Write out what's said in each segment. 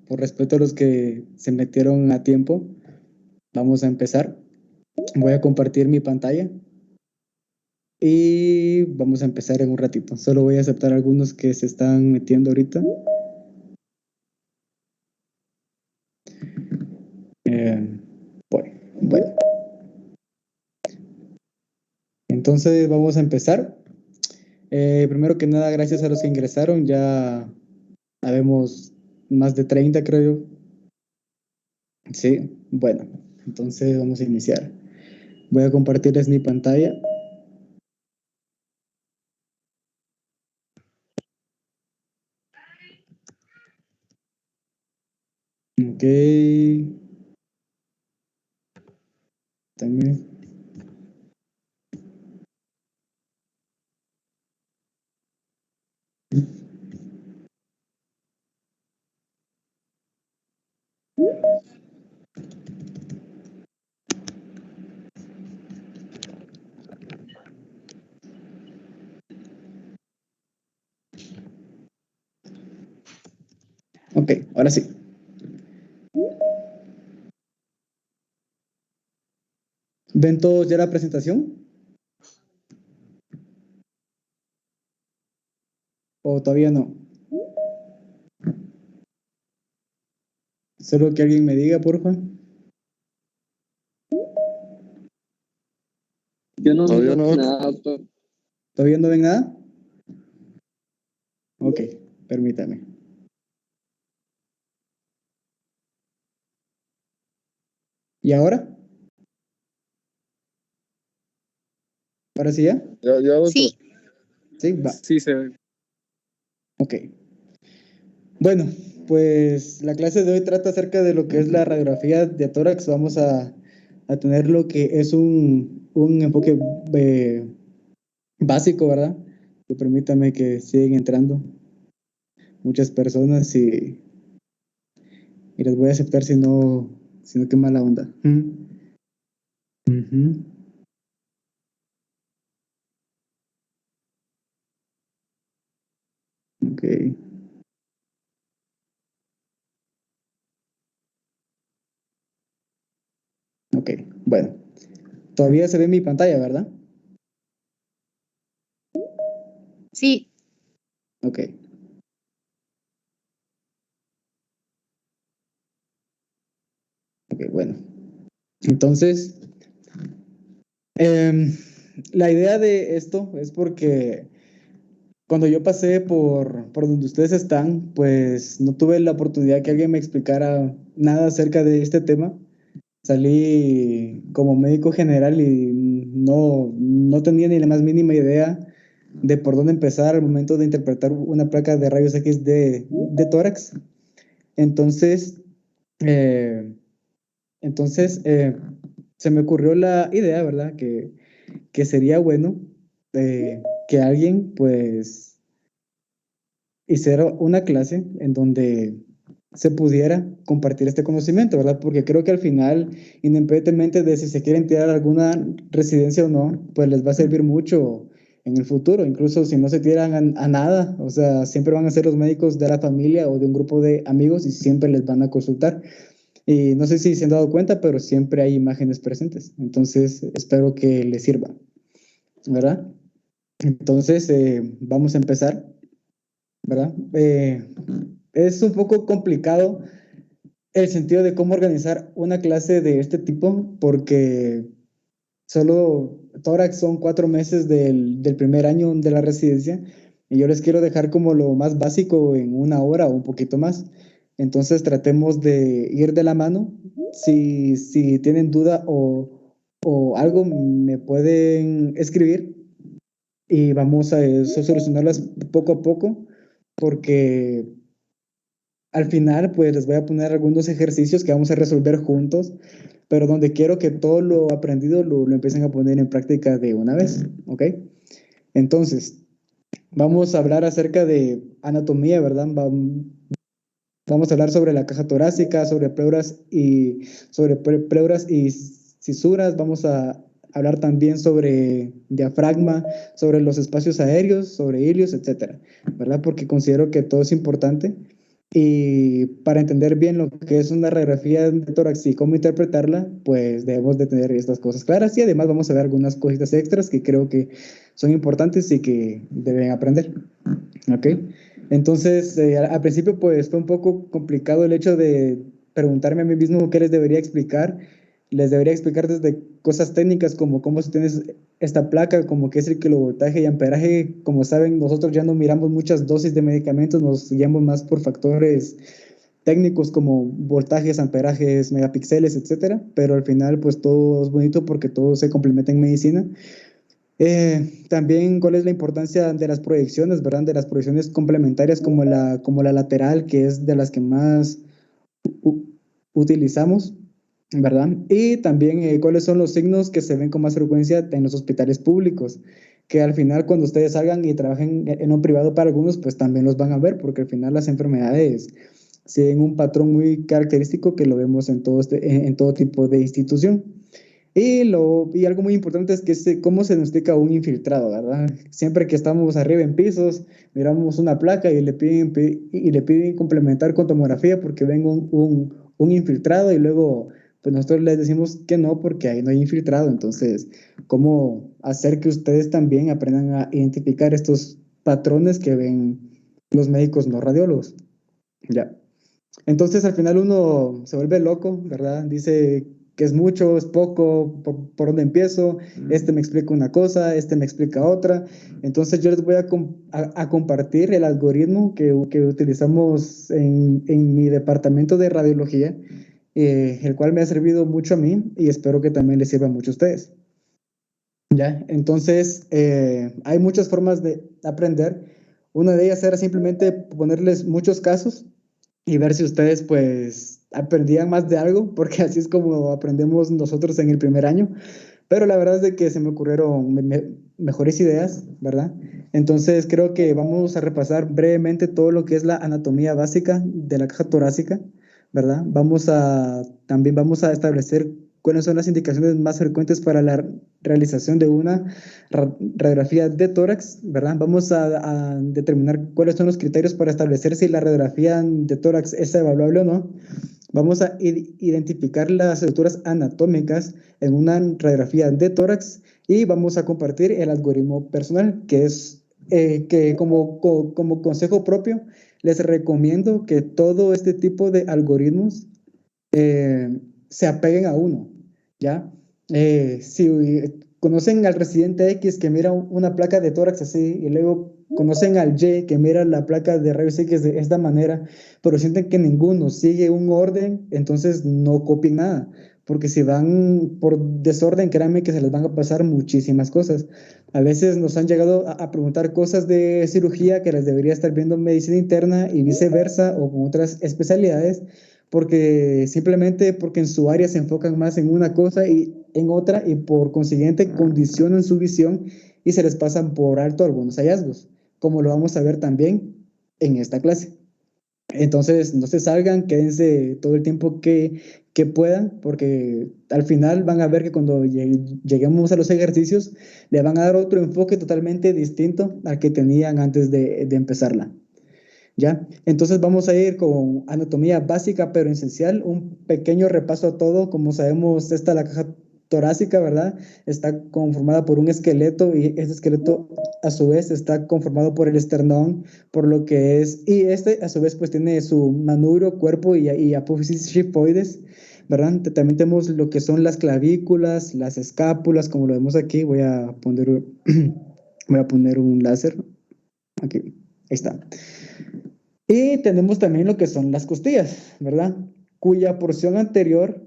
por respeto a los que se metieron a tiempo, vamos a empezar. Voy a compartir mi pantalla y vamos a empezar en un ratito. Solo voy a aceptar algunos que se están metiendo ahorita. Bueno. Entonces vamos a empezar. Primero que nada, gracias a los que ingresaron. Ya habemos más de 30, creo yo. Sí, bueno. Entonces vamos a iniciar. Voy a compartirles mi pantalla. Ok. También. Ok, ahora sí. ¿Ven todos ya la presentación? ¿O todavía no? Solo que alguien me diga, porfa. Yo no veo nada. ¿Todavía no ven nada? Ok, permítame. ¿Y ahora? ¿Ahora sí ya? Sí. Sí, va. Sí, se ve. Ok. Bueno, pues la clase de hoy trata acerca de lo que es la radiografía de tórax. Vamos a tener lo que es un enfoque básico, ¿verdad? Que permítame que siguen entrando muchas personas y les voy a aceptar si no qué mala onda. Ok. Ok, bueno. Todavía se ve mi pantalla, ¿verdad? Sí. Ok. Ok, bueno. Entonces, la idea de esto es porque cuando yo pasé por donde ustedes están, pues no tuve la oportunidad que alguien me explicara nada acerca de este tema. Salí como médico general y no tenía ni la más mínima idea de por dónde empezar al momento de interpretar una placa de rayos X de tórax. Entonces, se me ocurrió la idea, ¿verdad? Que sería bueno que alguien, pues, hiciera una clase en donde se pudiera compartir este conocimiento, ¿verdad? Porque creo que al final, independientemente de si se quieren tirar alguna residencia o no, pues les va a servir mucho en el futuro, incluso si no se tiran a nada, o sea, siempre van a ser los médicos de la familia o de un grupo de amigos y siempre les van a consultar. Y no sé si se han dado cuenta, pero siempre hay imágenes presentes. Entonces, espero que les sirva, ¿verdad? Entonces, vamos a empezar, ¿verdad? Es un poco complicado el sentido de cómo organizar una clase de este tipo, porque solo tórax son 4 meses del primer año de la residencia, y yo les quiero dejar como lo más básico en 1 hora o un poquito más. Entonces tratemos de ir de la mano. Si tienen duda o algo, me pueden escribir y vamos a solucionarlas poco a poco, porque al final pues les voy a poner algunos ejercicios que vamos a resolver juntos, pero donde quiero que todo lo aprendido lo empiecen a poner en práctica de una vez, ¿ok? Entonces, vamos a hablar acerca de anatomía, ¿verdad? Vamos a hablar sobre la caja torácica, sobre pleuras y cisuras. Vamos a hablar también sobre diafragma, sobre los espacios aéreos, sobre ilios, etcétera, ¿verdad? Porque considero que todo es importante Y para entender bien lo que es una radiografía de tórax y cómo interpretarla, pues debemos de tener estas cosas claras y además vamos a ver algunas cositas extras que creo que son importantes y que deben aprender. ¿Ok? Entonces, al principio pues fue un poco complicado el hecho de preguntarme a mí mismo qué les debería explicar. Les debería explicar desde cosas técnicas como cómo se tiene esta placa, como qué es el kilovoltaje y amperaje. Como saben, nosotros ya no miramos muchas dosis de medicamentos, nos guiamos más por factores técnicos como voltajes, amperajes, megapíxeles, etcétera. Pero al final, pues todo es bonito porque todo se complementa en medicina. También cuál es la importancia de las proyecciones, ¿verdad? De las proyecciones complementarias como la lateral, que es de las que más utilizamos, ¿verdad? Y también cuáles son los signos que se ven con más frecuencia en los hospitales públicos, que al final cuando ustedes salgan y trabajen en un privado para algunos, pues también los van a ver, porque al final las enfermedades siguen un patrón muy característico que lo vemos en en todo tipo de institución. Y algo muy importante es que cómo se diagnostica un infiltrado, ¿verdad? Siempre que estamos arriba en pisos, miramos una placa y le piden complementar con tomografía porque ven un infiltrado y luego pues nosotros les decimos que no porque ahí no hay infiltrado. Entonces, ¿cómo hacer que ustedes también aprendan a identificar estos patrones que ven los médicos no radiólogos? Ya. Entonces al final uno se vuelve loco, ¿verdad? Dice que es mucho, es poco, por dónde empiezo, este me explica una cosa, este me explica otra. Entonces yo les voy a compartir el algoritmo que utilizamos en mi departamento de radiología, el cual me ha servido mucho a mí y espero que también les sirva mucho a ustedes. ¿Ya? Entonces hay muchas formas de aprender. Una de ellas era simplemente ponerles muchos casos y ver si ustedes pues aprendían más de algo, porque así es como aprendemos nosotros en el primer año. Pero la verdad es de que se me ocurrieron mejores ideas, ¿verdad? Entonces creo que vamos a repasar brevemente todo lo que es la anatomía básica de la caja torácica, ¿verdad? También vamos a establecer cuáles son las indicaciones más frecuentes para la realización de una radiografía de tórax, ¿verdad? Vamos a determinar cuáles son los criterios para establecer si la radiografía de tórax es evaluable o no. Vamos a identificar las estructuras anatómicas en una radiografía de tórax y vamos a compartir el algoritmo personal, que es que como consejo propio les recomiendo que todo este tipo de algoritmos se apeguen a uno, ¿ya? Si conocen al residente X que mira una placa de tórax así y luego conocen al Y que mira la placa de rayos X de esta manera, pero sienten que ninguno sigue un orden, entonces no copien nada, porque si van por desorden, créanme que se les van a pasar muchísimas cosas. A veces nos han llegado a preguntar cosas de cirugía que les debería estar viendo medicina interna y viceversa o con otras especialidades simplemente porque en su área se enfocan más en una cosa y en otra y por consiguiente condicionan su visión y se les pasan por alto algunos hallazgos, como lo vamos a ver también en esta clase. Entonces, no se salgan, quédense todo el tiempo que puedan, porque al final van a ver que cuando lleguemos a los ejercicios, le van a dar otro enfoque totalmente distinto al que tenían antes de empezarla. ¿Ya? Entonces vamos a ir con anatomía básica pero esencial, un pequeño repaso a todo. Como sabemos, esta la caja torácica, ¿verdad? Está conformada por un esqueleto y este esqueleto a su vez está conformado por el esternón, por lo que es, y este a su vez pues tiene su manubrio, cuerpo y apófisis shifoides, ¿verdad? También tenemos lo que son las clavículas, las escápulas, como lo vemos aquí. Voy a poner un láser. Aquí, ahí está. Y tenemos también lo que son las costillas, ¿verdad? Cuya porción anterior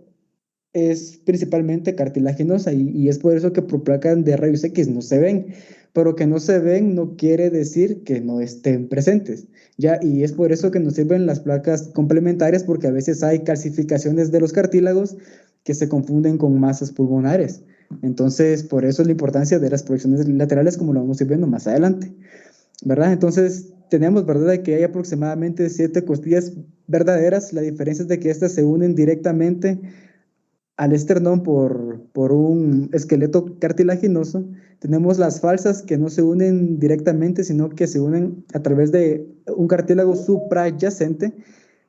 es principalmente cartilaginosa y es por eso que por placas de rayos X no se ven, pero que no se ven no quiere decir que no estén presentes, ¿ya? Y es por eso que nos sirven las placas complementarias, porque a veces hay calcificaciones de los cartílagos que se confunden con masas pulmonares. Entonces, por eso es la importancia de las proyecciones laterales, como lo vamos a ir viendo más adelante, ¿verdad? Entonces, tenemos, ¿verdad?, de que hay aproximadamente 7 costillas verdaderas. La diferencia es de que estas se unen directamente al esternón por un esqueleto cartilaginoso. Tenemos las falsas que no se unen directamente, sino que se unen a través de un cartílago suprayacente.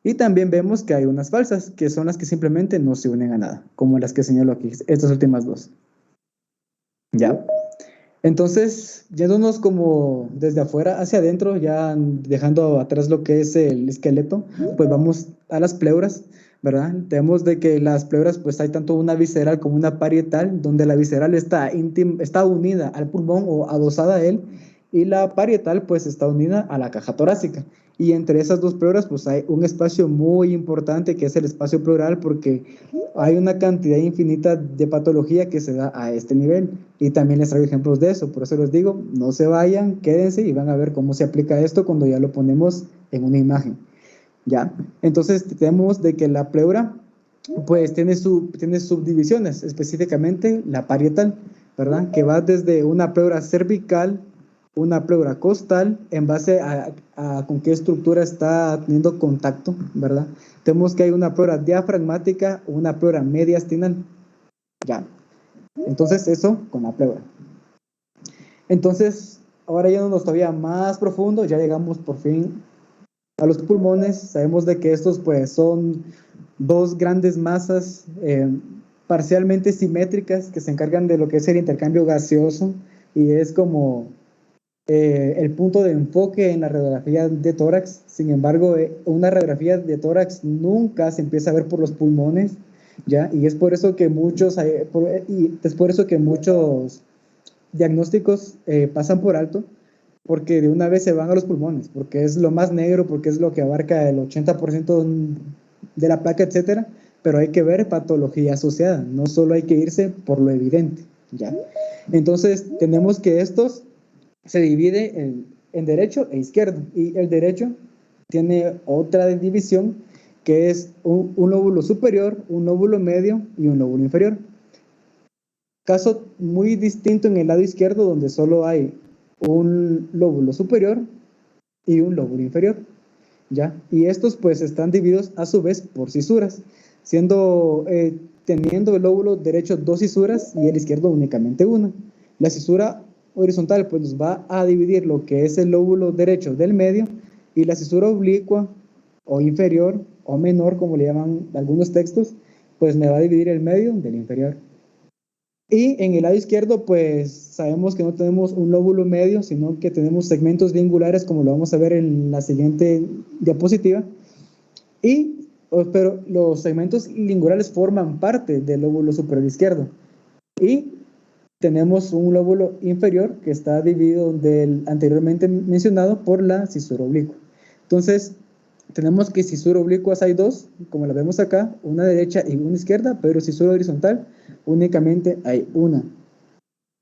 Y también vemos que hay unas falsas, que son las que simplemente no se unen a nada, como las que señalo aquí, estas últimas dos. ¿Ya? Entonces, yéndonos como desde afuera hacia adentro, ya dejando atrás lo que es el esqueleto, pues vamos a las pleuras, ¿verdad? Tenemos de que las pleuras, pues hay tanto una visceral como una parietal, donde la visceral está unida al pulmón o adosada a él, y la parietal, pues está unida a la caja torácica. Y entre esas dos pleuras, pues hay un espacio muy importante que es el espacio pleural, porque hay una cantidad infinita de patología que se da a este nivel. Y también les traigo ejemplos de eso. Por eso les digo, no se vayan, quédense y van a ver cómo se aplica esto cuando ya lo ponemos en una imagen. ¿Ya? Entonces, tenemos de que la pleura, pues, tiene subdivisiones, específicamente la parietal, ¿verdad? Que va desde una pleura cervical, una pleura costal, en base a con qué estructura está teniendo contacto, ¿verdad? Tenemos que hay una pleura diafragmática, una pleura mediastinal, ¿ya? Entonces, eso con la pleura. Entonces, ahora yéndonos todavía más profundo, ya llegamos por fin a los pulmones. Sabemos de que estos pues son dos grandes masas parcialmente simétricas que se encargan de lo que es el intercambio gaseoso y es como el punto de enfoque en la radiografía de tórax. Sin embargo, una radiografía de tórax nunca se empieza a ver por los pulmones, ¿ya? Y es por eso que muchos diagnósticos pasan por alto, porque de una vez se van a los pulmones, porque es lo más negro, porque es lo que abarca el 80% de la placa, etcétera, pero hay que ver patología asociada, no solo hay que irse por lo evidente, ¿ya? Entonces, tenemos que estos se divide en derecho e izquierdo, y el derecho tiene otra división, que es un lóbulo superior, un lóbulo medio y un lóbulo inferior. Caso muy distinto en el lado izquierdo, donde solo hay un lóbulo superior y un lóbulo inferior, ¿ya? Y estos pues están divididos a su vez por cisuras, teniendo el lóbulo derecho dos cisuras y el izquierdo únicamente una. La cisura horizontal pues nos va a dividir lo que es el lóbulo derecho del medio, y la cisura oblicua o inferior o menor, como le llaman algunos textos, pues me va a dividir el medio del inferior. Y en el lado izquierdo, pues sabemos que no tenemos un lóbulo medio, sino que tenemos segmentos lingulares, como lo vamos a ver en la siguiente diapositiva. Pero los segmentos lingulares forman parte del lóbulo superior izquierdo. Y tenemos un lóbulo inferior que está dividido del anteriormente mencionado por la cisura oblicua. Entonces, tenemos que cisura oblicuas hay dos, como la vemos acá, una derecha y una izquierda, pero cisura horizontal únicamente hay una.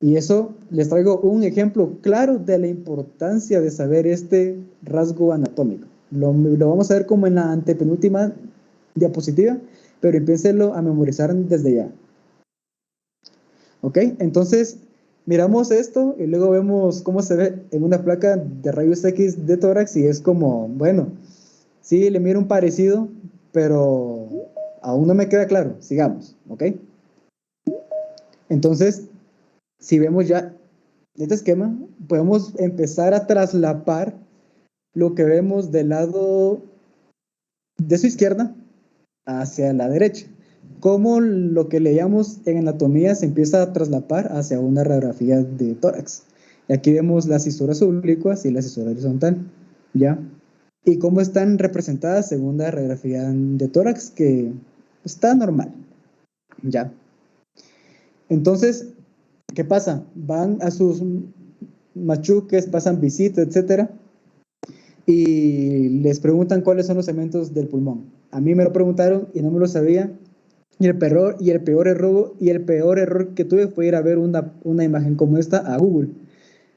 Y eso les traigo un ejemplo claro de la importancia de saber este rasgo anatómico. Lo vamos a ver como en la antepenúltima diapositiva, pero empiecenlo a memorizar desde ya. ¿Ok? Entonces, miramos esto y luego vemos cómo se ve en una placa de rayos X de tórax y es como, bueno, sí, le miro un parecido, pero aún no me queda claro. Sigamos, ¿ok? Entonces, si vemos ya este esquema, podemos empezar a traslapar lo que vemos del lado de su izquierda hacia la derecha. Como lo que leíamos en anatomía se empieza a traslapar hacia una radiografía de tórax. Y aquí vemos las cisuras oblicuas y la cisura horizontal, ¿ya? Y cómo están representadas según la radiografía de tórax, que está normal, ¿ya? Entonces, ¿qué pasa? Van a sus machuques, pasan visita, etcétera, y les preguntan cuáles son los segmentos del pulmón. A mí me lo preguntaron y no me lo sabía, y el peor error que tuve fue ir a ver una imagen como esta a Google,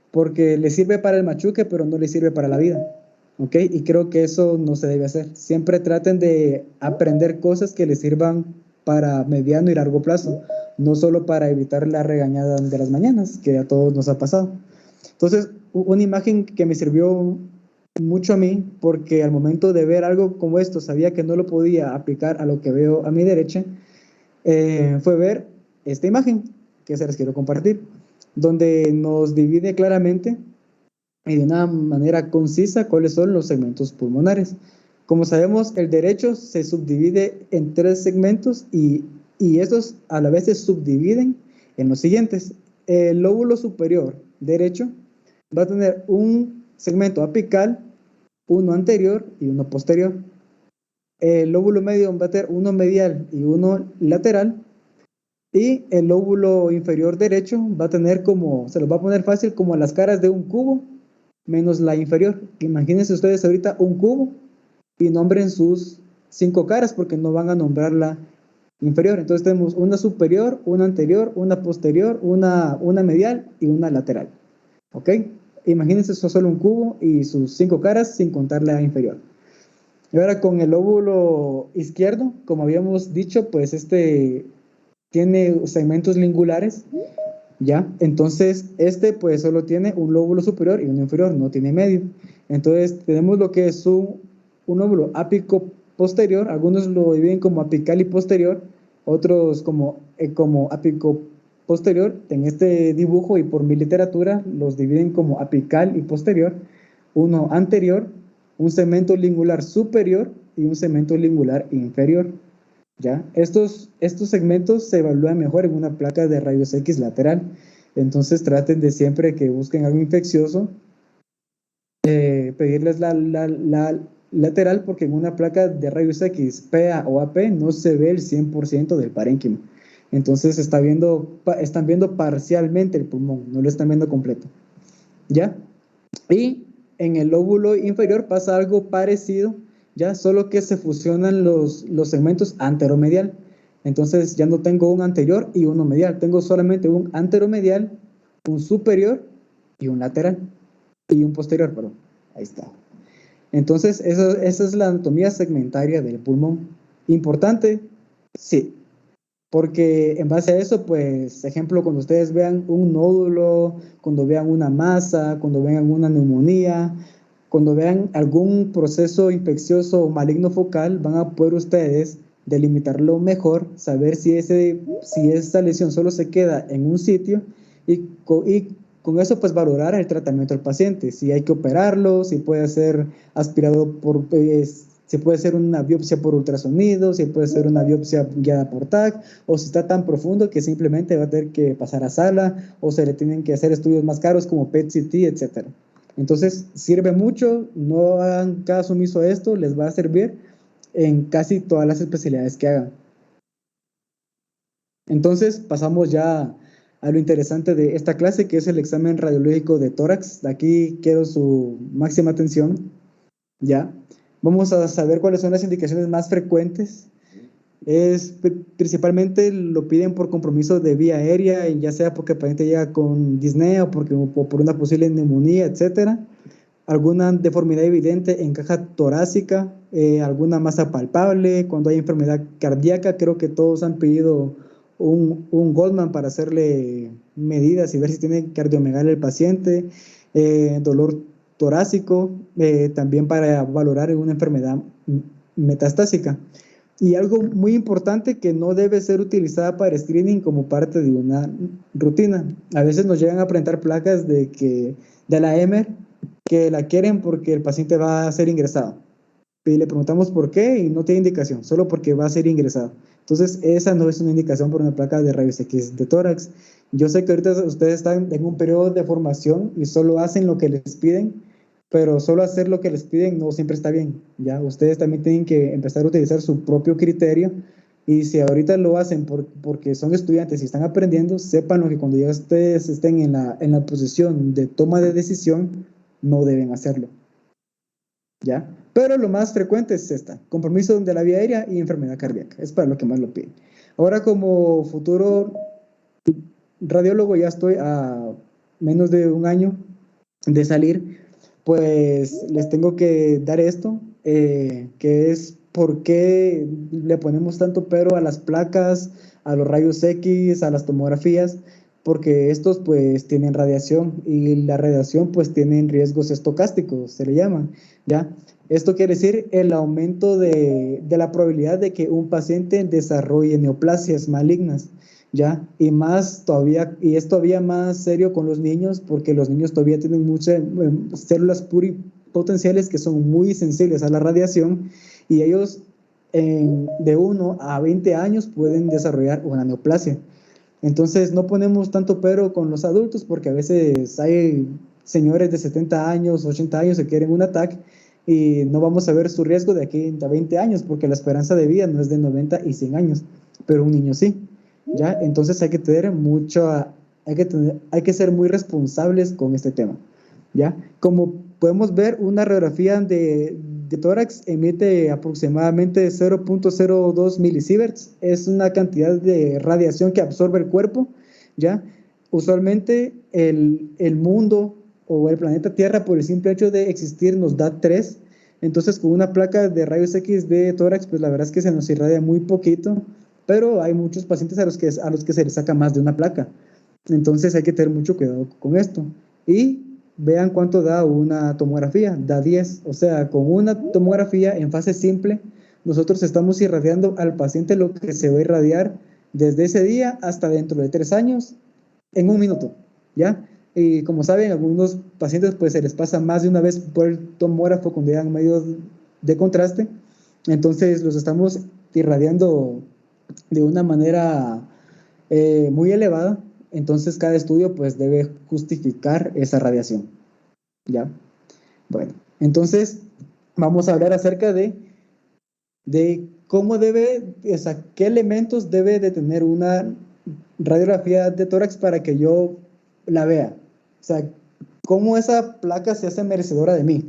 porque le sirve para el machuque, pero no le sirve para la vida, ¿ok? Y creo que eso no se debe hacer. Siempre traten de aprender cosas que les sirvan para mediano y largo plazo, no solo para evitar la regañada de las mañanas, que a todos nos ha pasado. Entonces, una imagen que me sirvió mucho a mí, porque al momento de ver algo como esto, sabía que no lo podía aplicar a lo que veo a mi derecha, fue ver esta imagen que se les quiero compartir, donde nos divide claramente y de una manera concisa cuáles son los segmentos pulmonares. Como sabemos, el derecho se subdivide en 3 segmentos y estos a la vez se subdividen en los siguientes. El lóbulo superior derecho va a tener un segmento apical, uno anterior y uno posterior. El lóbulo medio va a tener uno medial y uno lateral. Y el lóbulo inferior derecho va a tener como, se lo va a poner fácil, como las caras de un cubo, menos la inferior. Imagínense ustedes ahorita un cubo y nombren sus 5 caras porque no van a nombrar la inferior. Entonces tenemos una superior, una anterior, una posterior, una medial y una lateral. ¿Ok? Imagínense eso solo un cubo y sus 5 caras sin contar la inferior. Y ahora con el lóbulo izquierdo, como habíamos dicho, pues tiene segmentos lingulares, ¿ya? Entonces, pues solo tiene un lóbulo superior y uno inferior, no tiene medio. Entonces, tenemos lo que es un lóbulo ápico posterior, algunos lo dividen como apical y posterior, otros como ápico posterior. En este dibujo y por mi literatura, los dividen como apical y posterior, uno anterior, un segmento lingular superior y un segmento lingular inferior. ¿Ya? Estos segmentos se evalúan mejor en una placa de rayos X lateral. Entonces traten de siempre que busquen algo infeccioso, pedirles la lateral, porque en una placa de rayos X PA o AP no se ve el 100% del parénquima. Entonces están viendo parcialmente el pulmón, no lo están viendo completo. ¿Ya? Y en el lóbulo inferior pasa algo parecido, ya solo que se fusionan los segmentos anteromedial. Entonces ya no tengo un anterior y uno medial, tengo solamente un anteromedial, un superior y un lateral, y un posterior, perdón. Ahí está. Entonces esa es la anatomía segmentaria del pulmón. ¿Importante? Sí. Porque en base a eso, pues, ejemplo, cuando ustedes vean un nódulo, cuando vean una masa, cuando vean una neumonía, cuando vean algún proceso infeccioso o maligno focal, van a poder ustedes delimitarlo mejor, saber si esa lesión solo se queda en un sitio y con eso pues valorar el tratamiento del paciente, si hay que operarlo, si puede ser aspirado si puede ser una biopsia por ultrasonido, si puede ser una biopsia guiada por TAC, o si está tan profundo que simplemente va a tener que pasar a sala, o se le tienen que hacer estudios más caros como PET-CT, etc. Entonces, sirve mucho, no hagan caso omiso a esto, les va a servir en casi todas las especialidades que hagan. Entonces, pasamos ya a lo interesante de esta clase, que es el examen radiológico de tórax. Aquí quiero su máxima atención, ¿ya? Vamos a saber cuáles son las indicaciones más frecuentes. Principalmente lo piden por compromiso de vía aérea, ya sea porque el paciente llega con disnea o por una posible neumonía, etc. Alguna deformidad evidente en caja torácica, alguna masa palpable, cuando hay enfermedad cardíaca. Creo que todos han pedido un Goldman para hacerle medidas y ver si tiene cardiomegalia el paciente, dolor torácico, también para valorar una enfermedad metastásica. Y algo muy importante que no debe ser utilizada para screening como parte de una rutina. A veces nos llegan a presentar placas de la EMER que la quieren porque el paciente va a ser ingresado. Y le preguntamos por qué y no tiene indicación, solo porque va a ser ingresado. Entonces, esa no es una indicación por una placa de rayos X de tórax. Yo sé que ahorita ustedes están en un periodo de formación y solo hacen lo que les piden, pero solo hacer lo que les piden no siempre está bien, ¿ya? Ustedes también tienen que empezar a utilizar su propio criterio, y si ahorita lo hacen porque son estudiantes y están aprendiendo, sépanlo que cuando ya ustedes estén en la posición de toma de decisión, no deben hacerlo, ¿ya? Pero lo más frecuente es compromiso de la vía aérea y enfermedad cardíaca, es para lo que más lo piden. Ahora, como futuro radiólogo, ya estoy a menos de un año de salir, pues les tengo que dar esto, que es por qué le ponemos tanto pero a las placas, a los rayos X, a las tomografías, porque estos pues tienen radiación, y la radiación pues tienen riesgos estocásticos, se le llaman, ¿ya? Esto quiere decir el aumento de la probabilidad de que un paciente desarrolle neoplasias malignas, ¿ya? Y más todavía, y es todavía más serio con los niños, porque los niños todavía tienen muchas células pluripotenciales que son muy sensibles a la radiación, y ellos de 1 a 20 años pueden desarrollar una neoplasia. Entonces no ponemos tanto pero con los adultos, porque a veces hay señores de 70 años, 80 años que quieren un ataque, y no vamos a ver su riesgo de aquí a 20 años, porque la esperanza de vida no es de 90 y 100 años, pero un niño sí, ¿ya? Entonces hay que tener hay que ser muy responsables con este tema, ¿ya? Como podemos ver, una radiografía de tórax emite aproximadamente 0.02 milisieverts, es una cantidad de radiación que absorbe el cuerpo, ¿ya? Usualmente el mundo o el planeta Tierra, por el simple hecho de existir, nos da 3. Entonces, con una placa de rayos X de tórax, pues la verdad es que se nos irradia muy poquito, pero hay muchos pacientes a los que se les saca más de una placa. Entonces, hay que tener mucho cuidado con esto. Y vean cuánto da una tomografía, da 10. O sea, con una tomografía en fase simple, nosotros estamos irradiando al paciente lo que se va a irradiar desde ese día hasta dentro de 3 años en 1 minuto, ¿ya? Y como saben, a algunos pacientes pues se les pasa más de una vez por el tomógrafo cuando llegan medios de contraste, entonces los estamos irradiando de una manera muy elevada, entonces cada estudio pues debe justificar esa radiación, ¿ya? Bueno, entonces vamos a hablar acerca de cómo o sea, qué elementos debe de tener una radiografía de tórax para que yo la vea. O sea, cómo esa placa se hace merecedora de mí.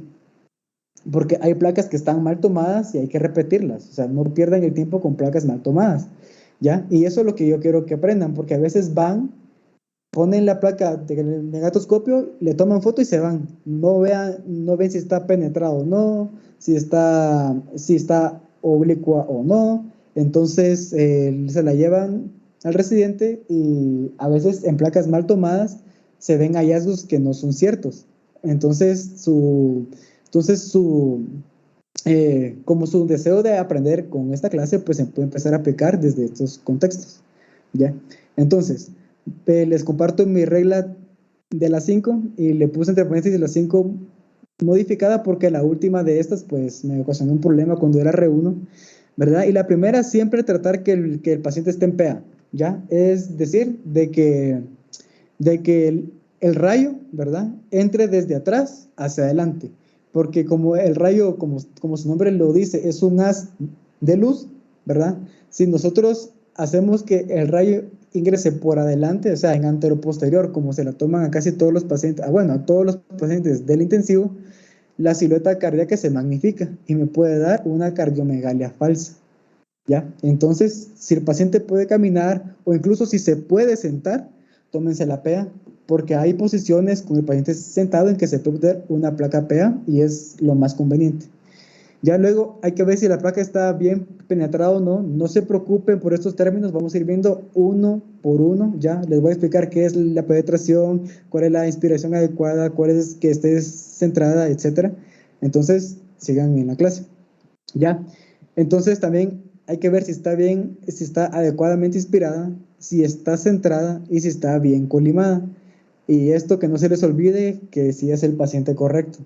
Porque hay placas que están mal tomadas y hay que repetirlas. O sea, no pierdan el tiempo con placas mal tomadas, ¿ya? Y eso es lo que yo quiero que aprendan, porque a veces ponen la placa del negatoscopio, le toman foto y se van. No ven si está penetrado o no, si está oblicua o no. Entonces se la llevan al residente y a veces en placas mal tomadas se ven hallazgos que no son ciertos. Entonces como su deseo de aprender con esta clase, pues se puede empezar a aplicar desde estos contextos, ¿ya? Entonces, les comparto mi regla de las 5 y le puse entre paréntesis las 5 modificada porque la última de estas pues me ocasionó un problema cuando era R1, ¿verdad? Y la primera, siempre tratar que el paciente esté en PA, ¿ya? Es decir, de que el rayo, ¿verdad? Entre desde atrás hacia adelante, porque como el rayo, como su nombre lo dice, es un haz de luz, ¿verdad? Si nosotros hacemos que el rayo ingrese por adelante, o sea, en anteroposterior, como se la toman a casi todos los pacientes, a todos los pacientes del intensivo, la silueta cardíaca se magnifica y me puede dar una cardiomegalia falsa, ¿ya? Entonces, si el paciente puede caminar o incluso si se puede sentar, tómense la PA, porque hay posiciones con el paciente sentado en que se puede ver una placa PA y es lo más conveniente. Ya luego hay que ver si la placa está bien penetrada o no. No se preocupen por estos términos, vamos a ir viendo uno por uno. Ya les voy a explicar qué es la penetración, cuál es la inspiración adecuada, cuál es que esté centrada, etc. Entonces, sigan en la clase. Ya, entonces también hay que ver si está bien, si está adecuadamente inspirada, si está centrada y si está bien colimada. Y esto que no se les olvide que si es el paciente correcto.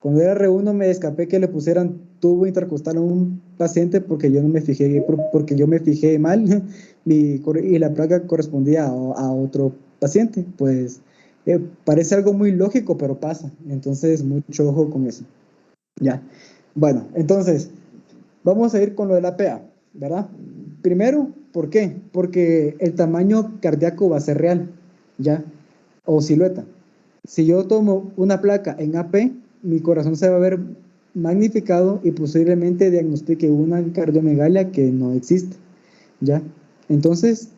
Cuando era R1 me escapé que le pusieran tubo intercostal a un paciente porque yo me fijé mal y la placa correspondía a otro paciente. Pues parece algo muy lógico, pero pasa. Entonces, mucho ojo con eso. Ya. Bueno, entonces, vamos a ir con lo de la PA, ¿verdad? Primero, ¿por qué? Porque el tamaño cardíaco va a ser real, ¿ya? O silueta. Si yo tomo una placa en AP, mi corazón se va a ver magnificado y posiblemente diagnostique una cardiomegalia que no existe, ¿ya? Entonces,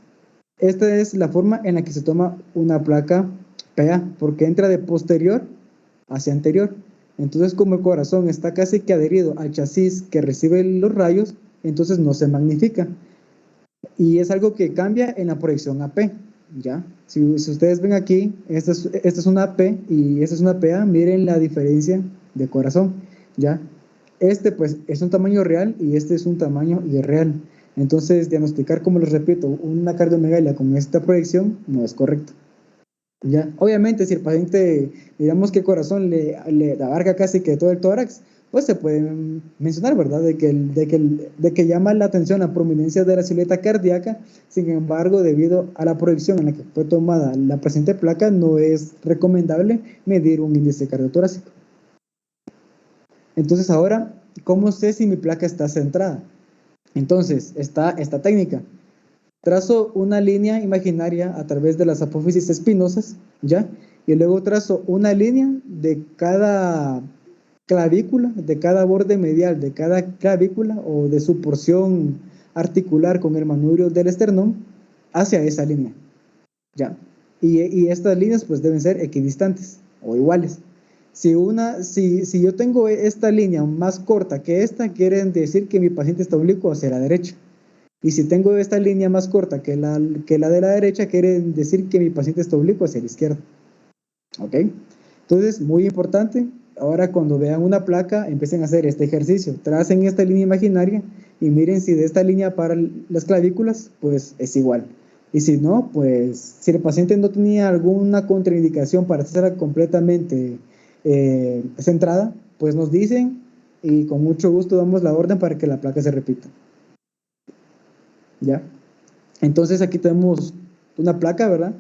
esta es la forma en la que se toma una placa PA, porque entra de posterior hacia anterior. Entonces, como el corazón está casi que adherido al chasis que recibe los rayos, entonces no se magnifica. Y es algo que cambia en la proyección AP, ¿ya? Si ustedes ven aquí, esta es una AP y esta es una PA, miren la diferencia de corazón. ¿ya? Este pues es un tamaño real y este es un tamaño irreal. Entonces, diagnosticar, como les repito, una cardiomegalia con esta proyección no es correcto. ¿Ya? Obviamente, si el paciente, digamos que el corazón le abarca casi que todo el tórax, pues se puede mencionar, ¿verdad? De que llama la atención la prominencia de la silueta cardíaca. Sin embargo, debido a la proyección en la que fue tomada la presente placa, no es recomendable medir un índice cardiotorácico. Entonces, ahora, ¿cómo sé si mi placa está centrada? Entonces, está esta técnica. Trazo una línea imaginaria a través de las apófisis espinosas, ¿ya? Y luego trazo una línea de cada clavícula, de cada borde medial de cada clavícula o de su porción articular con el manubrio del esternón hacia esa línea, ¿ya? Y estas líneas pues deben ser equidistantes o iguales. Si yo tengo esta línea más corta que esta, quiere decir que mi paciente está oblicuo hacia la derecha. Y si tengo esta línea más corta que la de la derecha, quiere decir que mi paciente está oblicuo hacia la izquierda. ¿Ok? Entonces, muy importante, ahora cuando vean una placa, empiecen a hacer este ejercicio. Tracen esta línea imaginaria y miren si de esta línea para las clavículas, pues es igual. Y si no, pues si el paciente no tenía alguna contraindicación para estar completamente centrada, pues nos dicen y con mucho gusto damos la orden para que la placa se repita. ¿Ya? Entonces aquí tenemos una placa, ¿verdad?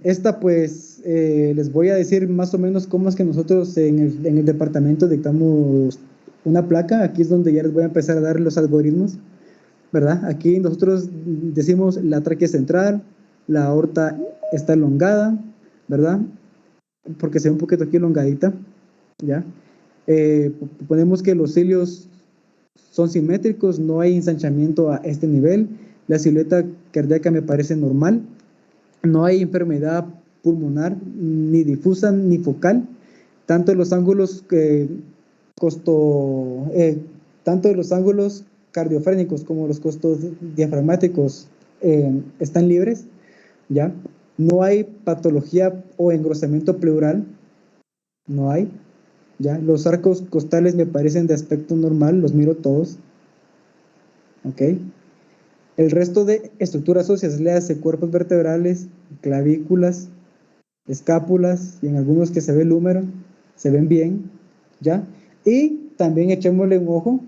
Esta pues les voy a decir más o menos cómo es que nosotros en el departamento dictamos una placa. Aquí es donde ya les voy a empezar a dar los algoritmos, ¿verdad? Aquí nosotros decimos la tráquea central, la aorta está elongada, ¿verdad? Porque se ve un poquito aquí elongadita, ¿ya? Ponemos que los cilios son simétricos, no hay ensanchamiento a este nivel, la silueta cardíaca me parece normal, no hay enfermedad pulmonar ni difusa ni focal, tanto los ángulos tanto los ángulos cardiofrénicos como los costos diafragmáticos están libres, ¿ya? No hay patología o engrosamiento pleural, no hay, ¿ya? Los arcos costales me parecen de aspecto normal, los miro todos, ¿ok? El resto de estructuras óseas, le hace cuerpos vertebrales, clavículas, escápulas y en algunos que se ve el húmero, se ven bien, ¿ya? Y también echémosle un ojo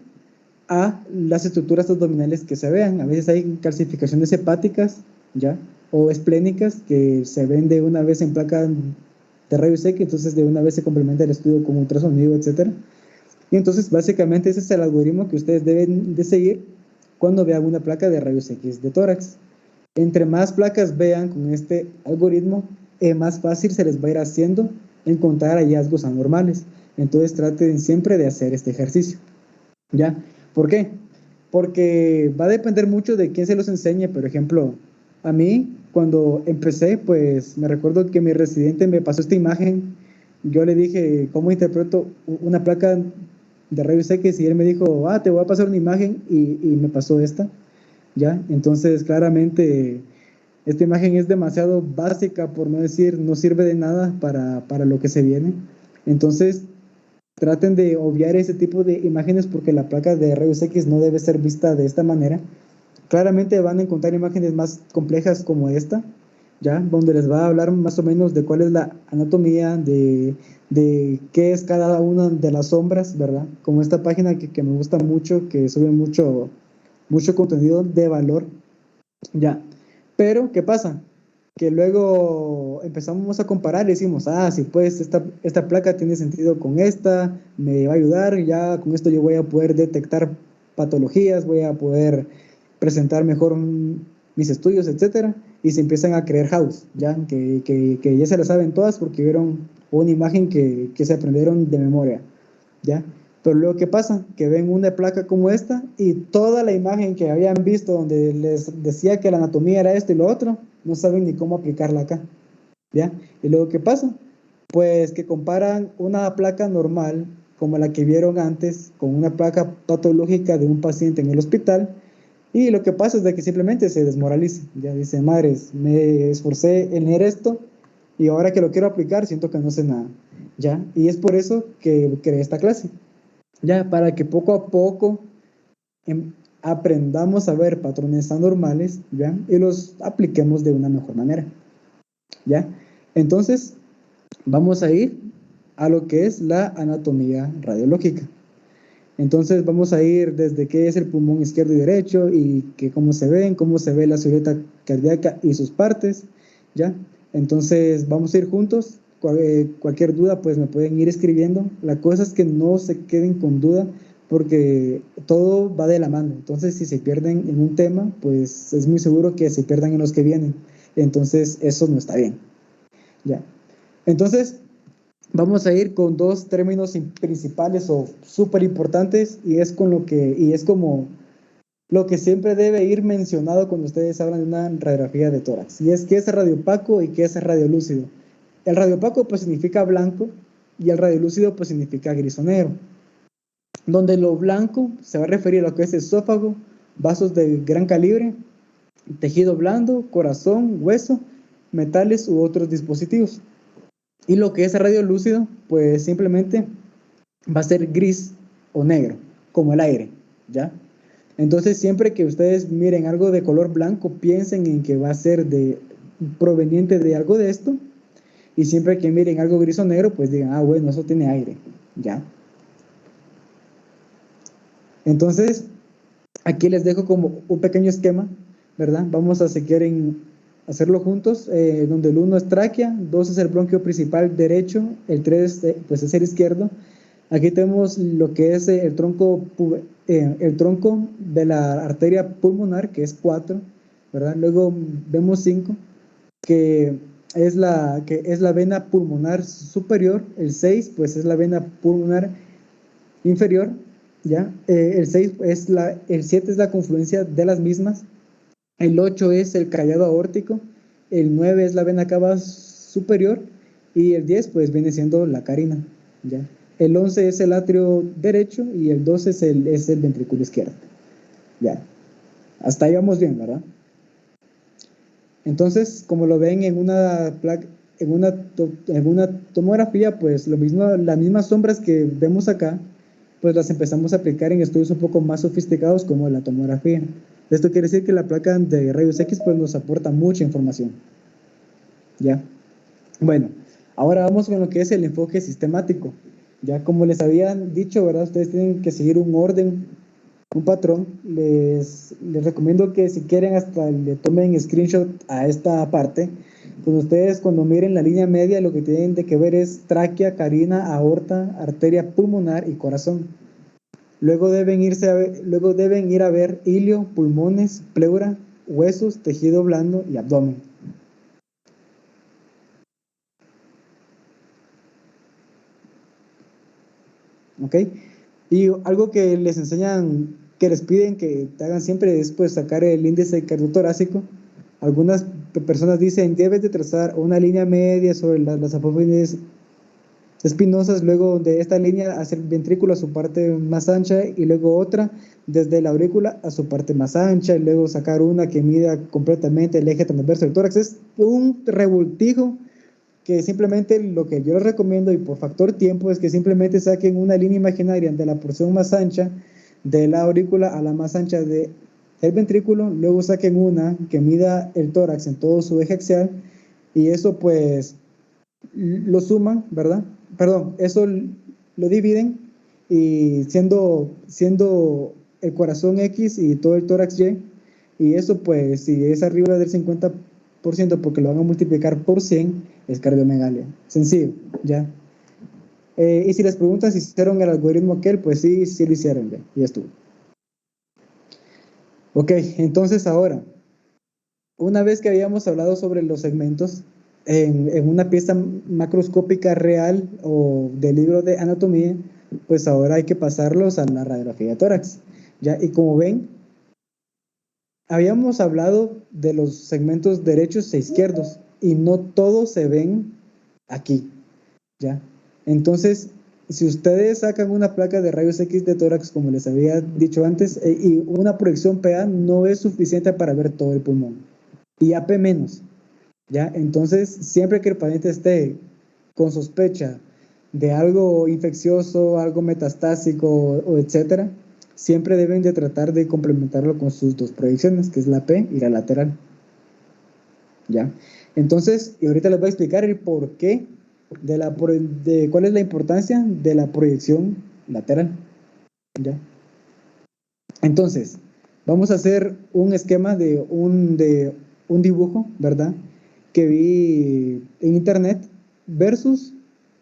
a las estructuras abdominales que se vean. A veces hay calcificaciones hepáticas, ¿ya? O esplénicas que se ven de una vez en placa de rayos X, entonces de una vez se complementa el estudio con ultrasonido, etcétera. Y entonces básicamente ese es el algoritmo que ustedes deben de seguir cuando vean una placa de rayos X de tórax. Entre más placas vean con este algoritmo, más fácil se les va a ir haciendo encontrar hallazgos anormales. Entonces traten siempre de hacer este ejercicio, ¿ya? ¿Por qué? Porque va a depender mucho de quién se los enseñe. Por ejemplo, a mí cuando empecé, pues me recuerdo que mi residente me pasó esta imagen. Yo le dije, ¿cómo interpreto una placa de rayos X? Y él me dijo, te voy a pasar una imagen y me pasó esta, ¿ya? Entonces, claramente, esta imagen es demasiado básica, por no decir, no sirve de nada para lo que se viene. Entonces, traten de obviar ese tipo de imágenes porque la placa de rayos X no debe ser vista de esta manera. Claramente van a encontrar imágenes más complejas como esta, ¿ya? Donde les va a hablar más o menos de cuál es la anatomía, de qué es cada una de las sombras, ¿verdad? Como esta página que me gusta mucho, que sube mucho contenido de valor, ¿ya? Pero, ¿qué pasa? Que luego empezamos a comparar y decimos, sí, pues esta placa tiene sentido con esta, me va a ayudar, ya con esto yo voy a poder detectar patologías, voy a poder presentar mejor mis estudios, etcétera, y se empiezan a creer house, ya que ya se la saben todas porque vieron una imagen que se aprendieron de memoria, ¿ya? Pero luego, ¿qué pasa? Que ven una placa como esta y toda la imagen que habían visto donde les decía que la anatomía era esto y lo otro, no saben ni cómo aplicarla acá, ¿ya? Y luego, ¿qué pasa? Pues que comparan una placa normal como la que vieron antes con una placa patológica de un paciente en el hospital y lo que pasa es de que simplemente se desmoraliza, ya dice, madres, me esforcé en leer esto y ahora que lo quiero aplicar siento que no sé nada, ¿ya? Y es por eso que creé esta clase, ¿ya? Para que poco a poco aprendamos a ver patrones anormales, ¿ya? Y los apliquemos de una mejor manera, ¿ya? Entonces, vamos a ir a lo que es la anatomía radiológica. Entonces vamos a ir desde qué es el pulmón izquierdo y derecho y que cómo se ven, cómo se ve la silueta cardíaca y sus partes, ¿ya? Entonces vamos a ir juntos. Cualquier duda pues me pueden ir escribiendo. La cosa es que no se queden con duda porque todo va de la mano. Entonces si se pierden en un tema, pues es muy seguro que se pierdan en los que vienen. Entonces eso no está bien, ¿ya? Entonces vamos a ir con dos términos principales o súper importantes y es como lo que siempre debe ir mencionado cuando ustedes hablan de una radiografía de tórax, y es qué es radiopaco y qué es radiolúcido. El radiopaco pues significa blanco y el radiolúcido pues significa gris o negro, donde lo blanco se va a referir a lo que es esófago, vasos de gran calibre, tejido blando, corazón, hueso, metales u otros dispositivos. Y lo que es radiolúcido, pues simplemente va a ser gris o negro, como el aire, ¿ya? Entonces, siempre que ustedes miren algo de color blanco, piensen en que va a ser proveniente de algo de esto, y siempre que miren algo gris o negro, pues digan, ah, bueno, eso tiene aire, ¿ya? Entonces, aquí les dejo como un pequeño esquema, ¿verdad? Vamos a seguir hacerlo juntos, donde el 1 es tráquea, 2 es el bronquio principal derecho, el 3 pues es el izquierdo. Aquí tenemos lo que es el tronco de la arteria pulmonar, que es 4, ¿verdad? Luego vemos 5, que es la vena pulmonar superior. El 6 pues es la vena pulmonar inferior, ¿ya? El 7 es la confluencia de las mismas. El 8 es el callado aórtico, el 9 es la vena cava superior y el 10 pues viene siendo la carina, ¿ya? El 11 es el atrio derecho y el 12 es el ventrículo izquierdo, ¿ya? Hasta ahí vamos bien, ¿verdad? Entonces, como lo ven en una tomografía, pues lo mismo, las mismas sombras que vemos acá, pues las empezamos a aplicar en estudios un poco más sofisticados como la tomografía. Esto quiere decir que la placa de rayos X pues nos aporta mucha información, ¿ya? Bueno, ahora vamos con lo que es el enfoque sistemático. Ya como les habían dicho, ¿verdad? Ustedes tienen que seguir un orden, un patrón. Les recomiendo que si quieren hasta le tomen screenshot a esta parte. Pues ustedes cuando miren la línea media lo que tienen que ver es tráquea, carina, aorta, arteria pulmonar y corazón. Luego deben ir a ver ilio, pulmones, pleura, huesos, tejido blando y abdomen. ¿Ok? Y algo que les enseñan, que les piden que hagan siempre es pues sacar el índice cardiotorácico. Algunas personas dicen, debes de trazar una línea media sobre las apófisis espinosas, luego de esta línea hacer el ventrículo a su parte más ancha y luego otra desde la aurícula a su parte más ancha y luego sacar una que mida completamente el eje transverso del tórax. Es un revoltijo que simplemente lo que yo les recomiendo y por factor tiempo es que simplemente saquen una línea imaginaria de la porción más ancha de la aurícula a la más ancha del ventrículo, luego saquen una que mida el tórax en todo su eje axial y eso pues lo suman, ¿verdad? Perdón, eso lo dividen y siendo el corazón X y todo el tórax Y, y eso pues si es arriba del 50% porque lo van a multiplicar por 100, es cardiomegalia. Sencillo, ¿ya? Y si les preguntan si hicieron el algoritmo aquel, pues sí lo hicieron ya, y estuvo. Ok, entonces ahora, una vez que habíamos hablado sobre los segmentos, en una pieza macroscópica real o del libro de anatomía, pues ahora hay que pasarlos a la radiografía de tórax, ¿ya? Y como ven, habíamos hablado de los segmentos derechos e izquierdos y no todos se ven aquí, ¿ya? Entonces, si ustedes sacan una placa de rayos X de tórax, como les había dicho antes, y una proyección PA no es suficiente para ver todo el pulmón, y AP menos. ¿ya? Entonces, siempre que el paciente esté con sospecha de algo infeccioso, algo metastásico o etcétera, siempre deben de tratar de complementarlo con sus dos proyecciones, que es la P y la lateral, ¿ya? Entonces, y ahorita les voy a explicar el por qué de cuál es la importancia de la proyección lateral, ¿ya? Entonces, vamos a hacer un esquema de un dibujo, ¿verdad? Que vi en internet versus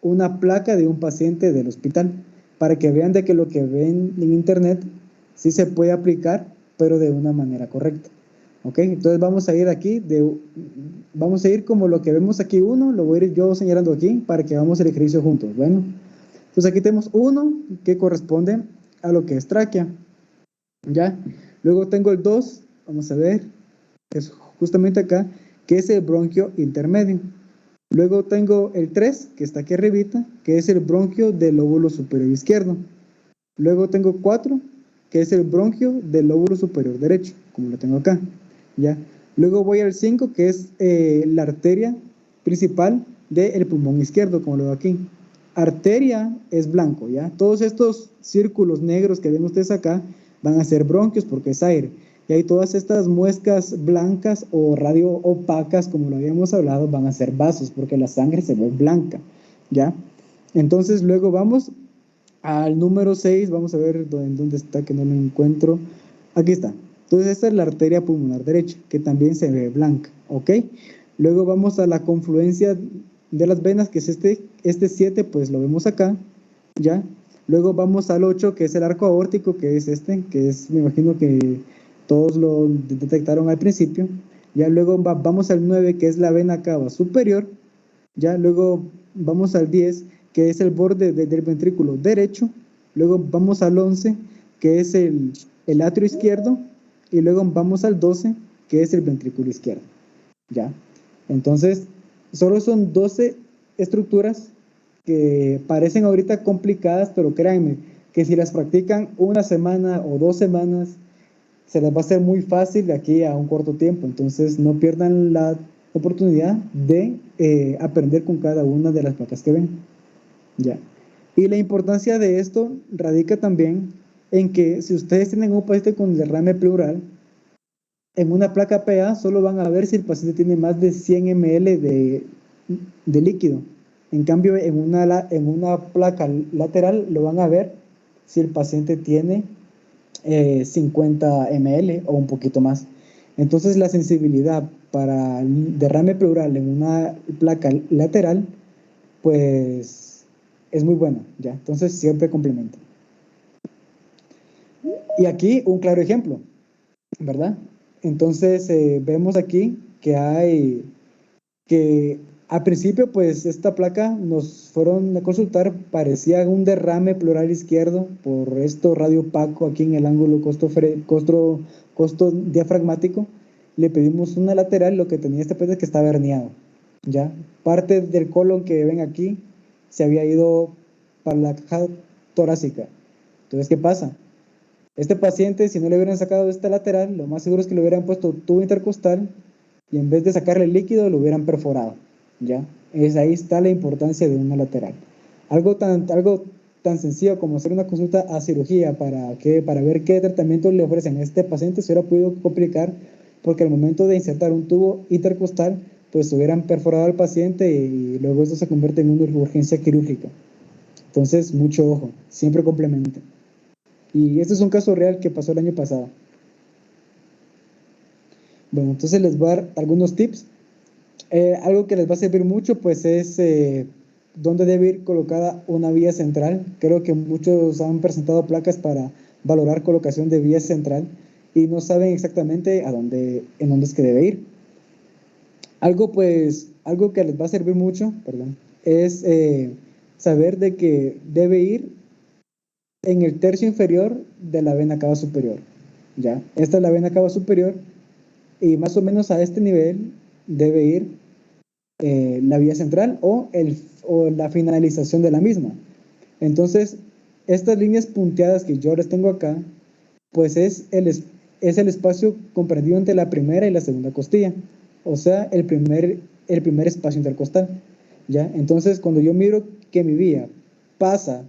una placa de un paciente del hospital, para que vean de que lo que ven en internet sí se puede aplicar, pero de una manera correcta. ¿Ok? Entonces vamos a ir aquí, vamos a ir como lo que vemos aquí uno, lo voy a ir yo señalando aquí para que hagamos el ejercicio juntos. Bueno, entonces aquí tenemos uno que corresponde a lo que es tráquea. ¿Ya? Luego tengo el 2, vamos a ver, que es justamente acá, que es el bronquio intermedio. Luego tengo el 3, que está aquí arribita, que es el bronquio del lóbulo superior izquierdo. Luego tengo 4, que es el bronquio del lóbulo superior derecho, como lo tengo acá, ¿ya? Luego voy al 5, que es la arteria principal del pulmón izquierdo, como lo veo aquí. Arteria es blanco, ¿ya? Todos estos círculos negros que ven ustedes acá van a ser bronquios porque es aire. Y ahí todas estas muescas blancas o radio opacas, como lo habíamos hablado, van a ser vasos porque la sangre se ve blanca, ¿ya? Entonces luego vamos al número 6, vamos a ver dónde está, que no lo encuentro. Aquí está. Entonces esta es la arteria pulmonar derecha, que también se ve blanca, ¿ok? Luego vamos a la confluencia de las venas, que es este 7, pues lo vemos acá, ¿ya? Luego vamos al 8, que es el arco aórtico, que es que es, me imagino que todos lo detectaron al principio. Ya luego vamos al 9, que es la vena cava superior. Ya luego vamos al 10, que es el borde del ventrículo derecho. Luego vamos al 11, que es el atrio izquierdo. Y luego vamos al 12, que es el ventrículo izquierdo. ¿Ya? Entonces, solo son 12 estructuras que parecen ahorita complicadas, pero créanme que si las practican una semana o 2 semanas, se les va a hacer muy fácil de aquí a un corto tiempo. Entonces, no pierdan la oportunidad de aprender con cada una de las placas que ven. ¿Ya? Y la importancia de esto radica también en que si ustedes tienen un paciente con derrame pleural, en una placa PA solo van a ver si el paciente tiene más de 100 ml de líquido. En cambio, en una placa lateral lo van a ver si el paciente tiene 50 ml o un poquito más. Entonces, la sensibilidad para el derrame pleural en una placa lateral, pues es muy buena, ¿ya? Entonces, siempre complementa. Y aquí un claro ejemplo, ¿verdad? Entonces, vemos aquí que al principio, pues esta placa nos fueron a consultar, parecía un derrame pleural izquierdo por esto radio opaco aquí en el ángulo costo diafragmático. Le pedimos una lateral, lo que tenía este paciente es que estaba herniado, ¿ya? Parte del colon que ven aquí se había ido para la caja torácica. Entonces, ¿qué pasa? Este paciente, si no le hubieran sacado esta lateral, lo más seguro es que le hubieran puesto tubo intercostal y en vez de sacarle el líquido, lo hubieran perforado, ¿ya? Ahí está la importancia de una lateral. Algo tan sencillo como hacer una consulta a cirugía para ver qué tratamiento le ofrecen a este paciente se hubiera podido complicar porque al momento de insertar un tubo intercostal, pues hubieran perforado al paciente y luego eso se convierte en una urgencia quirúrgica. Entonces, mucho ojo, siempre complementa. Y este es un caso real que pasó el año pasado. Bueno, entonces les voy a dar algunos tips. Algo que les va a servir mucho, pues es dónde debe ir colocada una vía central. Creo que muchos han presentado placas para valorar colocación de vía central y no saben exactamente en dónde es que debe ir. Algo que les va a servir mucho, es saber de que debe ir en el tercio inferior de la vena cava superior, ¿ya? Esta es la vena cava superior y más o menos a este nivel debe ir la vía central o la finalización de la misma. Entonces, estas líneas punteadas que yo les tengo acá, pues es el espacio comprendido entre la primera y la segunda costilla. o sea, el primer espacio intercostal, ¿ya? Entonces, cuando yo miro que mi vía pasa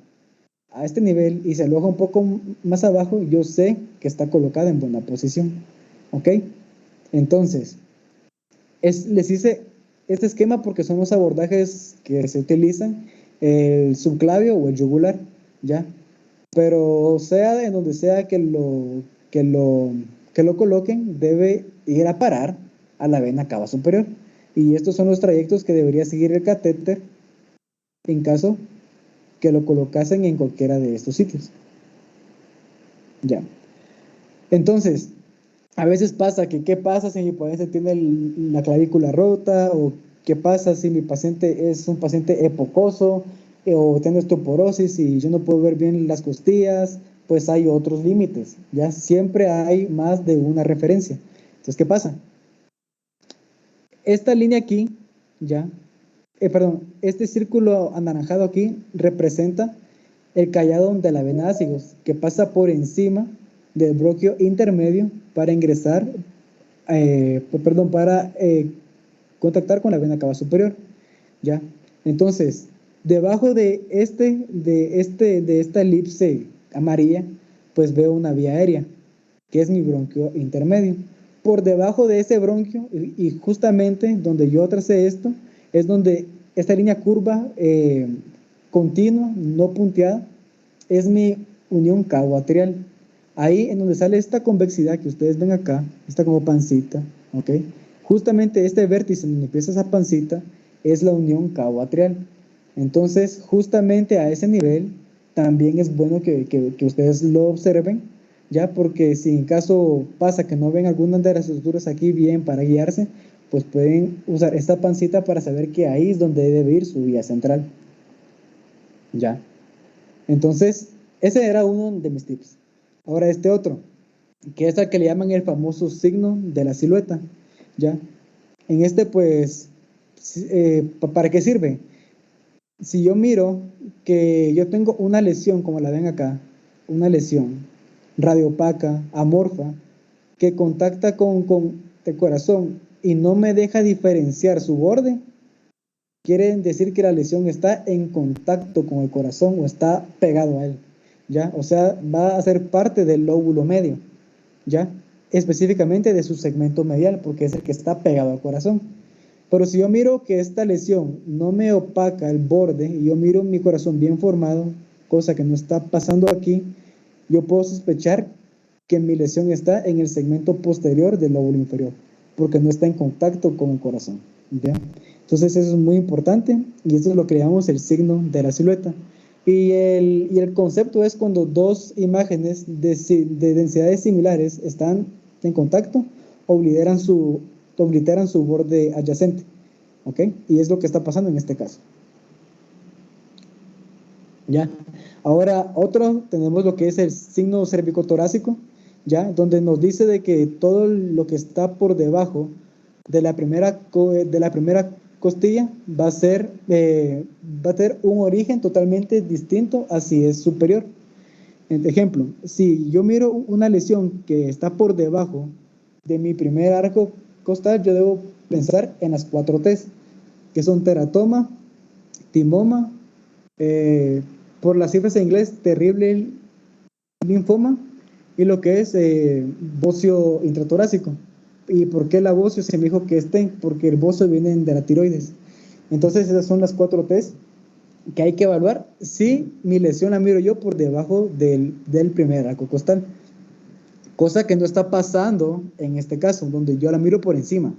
a este nivel y se aloja un poco más abajo, yo sé que está colocada en buena posición, ¿ok? Entonces, les hice este esquema porque son los abordajes que se utilizan, el subclavio o el yugular, ¿ya? Pero sea en donde sea que lo, que lo coloquen, debe ir a parar a la vena cava superior. Y estos son los trayectos que debería seguir el catéter en caso que lo colocasen en cualquiera de estos sitios. Ya. Entonces, a veces pasa que, ¿qué pasa si mi paciente tiene la clavícula rota? ¿O qué pasa si mi paciente es un paciente epocoso o tiene osteoporosis y yo no puedo ver bien las costillas? Pues hay otros límites, ya siempre hay más de una referencia. Entonces, ¿qué pasa? Esta línea aquí, ya, este círculo anaranjado aquí representa el callado de la vena ácigos, que pasa por encima del bronquio intermedio para ingresar, para contactar con la vena cava superior, ¿ya? Entonces, debajo de esta elipse amarilla, pues veo una vía aérea, que es mi bronquio intermedio. Por debajo de ese bronquio, y justamente donde yo tracé esto, es donde esta línea curva continua, no punteada, es mi unión cabo-atrial. Ahí en donde sale esta convexidad que ustedes ven acá, esta como pancita, ¿ok? Justamente este vértice donde empieza esa pancita es la unión cabo-atrial. Entonces, justamente a ese nivel, también es bueno que ustedes lo observen, ya, porque si en caso pasa que no ven alguna de las estructuras aquí bien para guiarse, pues pueden usar esta pancita para saber que ahí es donde debe ir su vía central. Ya. Entonces, ese era uno de mis tips. Ahora este otro, que es el que le llaman el famoso signo de la silueta, ¿ya? En este, pues, ¿para qué sirve? Si yo miro que yo tengo una lesión, como la ven acá, una lesión radiopaca, amorfa, que contacta con el corazón y no me deja diferenciar su borde, quiere decir que la lesión está en contacto con el corazón o está pegado a él, ¿ya? O sea, va a ser parte del lóbulo medio, ¿ya? Específicamente de su segmento medial, porque es el que está pegado al corazón. Pero si yo miro que esta lesión no me opaca el borde y yo miro mi corazón bien formado, cosa que no está pasando aquí, yo puedo sospechar que mi lesión está en el segmento posterior del lóbulo inferior, porque no está en contacto con el corazón, ¿ya? Entonces eso es muy importante y eso es lo que llamamos el signo de la silueta. Y el concepto es cuando dos imágenes de densidades similares están en contacto o obliteran su borde adyacente, ¿ok? Y es lo que está pasando en este caso. ¿Ya? Ahora, tenemos lo que es el signo cervicotorácico, ¿ya? Donde nos dice de que todo lo que está por debajo de la primera costilla va a tener un origen totalmente distinto a si es superior. Ejemplo, si yo miro una lesión que está por debajo de mi primer arco costal, yo debo pensar en las 4 T's, que son teratoma, timoma, por las cifras en inglés, terrible linfoma, y lo que es bocio intratorácico. ¿Y por qué la bocio? Se me dijo que porque el bocio viene de la tiroides. Entonces esas son las 4 T's que hay que evaluar si mi lesión la miro yo por debajo del primer arco costal, cosa que no está pasando en este caso, donde yo la miro por encima.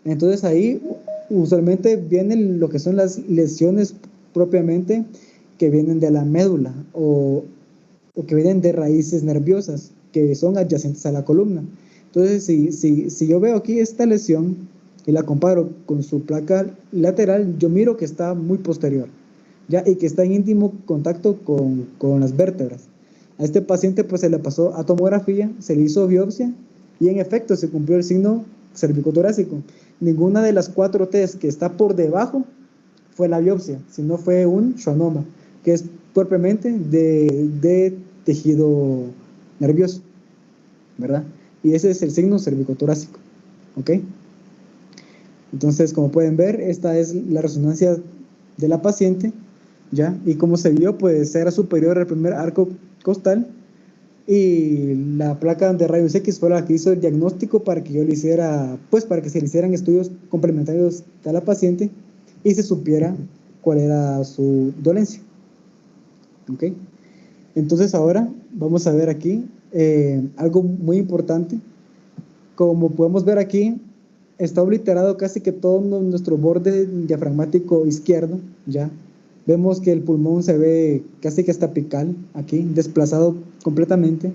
Entonces ahí usualmente vienen lo que son las lesiones propiamente que vienen de la médula o que vienen de raíces nerviosas que son adyacentes a la columna. Entonces si yo veo aquí esta lesión y la comparo con su placa lateral, yo miro que está muy posterior, ¿ya? Y que está en íntimo contacto con las vértebras. A este paciente pues se le pasó a tomografía, se le hizo biopsia y en efecto se cumplió el signo cervicotorácico. Ninguna de las 4 T's que está por debajo fue la biopsia, sino fue un schwannoma, que es propiamente de tejido nervioso, ¿verdad? Y ese es el signo cervicotorácico, ¿ok? Entonces, como pueden ver, esta es la resonancia de la paciente, ¿ya? Y como se vio, pues era superior al primer arco costal, y la placa de rayos X fue la que hizo el diagnóstico para que yo le hiciera, pues para que se le hicieran estudios complementarios a la paciente y se supiera cuál era su dolencia. ¿Ok? Entonces ahora vamos a ver aquí algo muy importante. Como podemos ver aquí, está obliterado casi que todo nuestro borde diafragmático izquierdo, ¿ya? Vemos que el pulmón se ve casi que hasta apical aquí, desplazado completamente.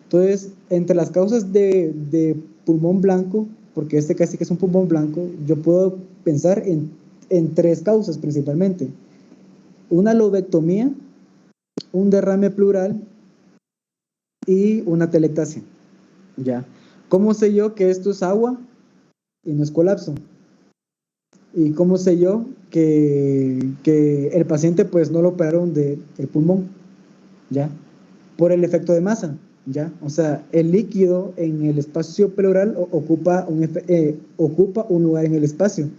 Entonces, entre las causas de pulmón blanco, porque este casi que es un pulmón blanco, yo puedo pensar en tres causas principalmente. Una lobectomía, un derrame pleural y una telectasia. ¿Ya? ¿Cómo sé yo que esto es agua y no es colapso? ¿Y cómo sé yo que el paciente pues no lo operaron del pulmón? ¿Ya? Por el efecto de masa, ¿ya? O sea, el líquido en el espacio pleural ocupa un lugar en el espacio.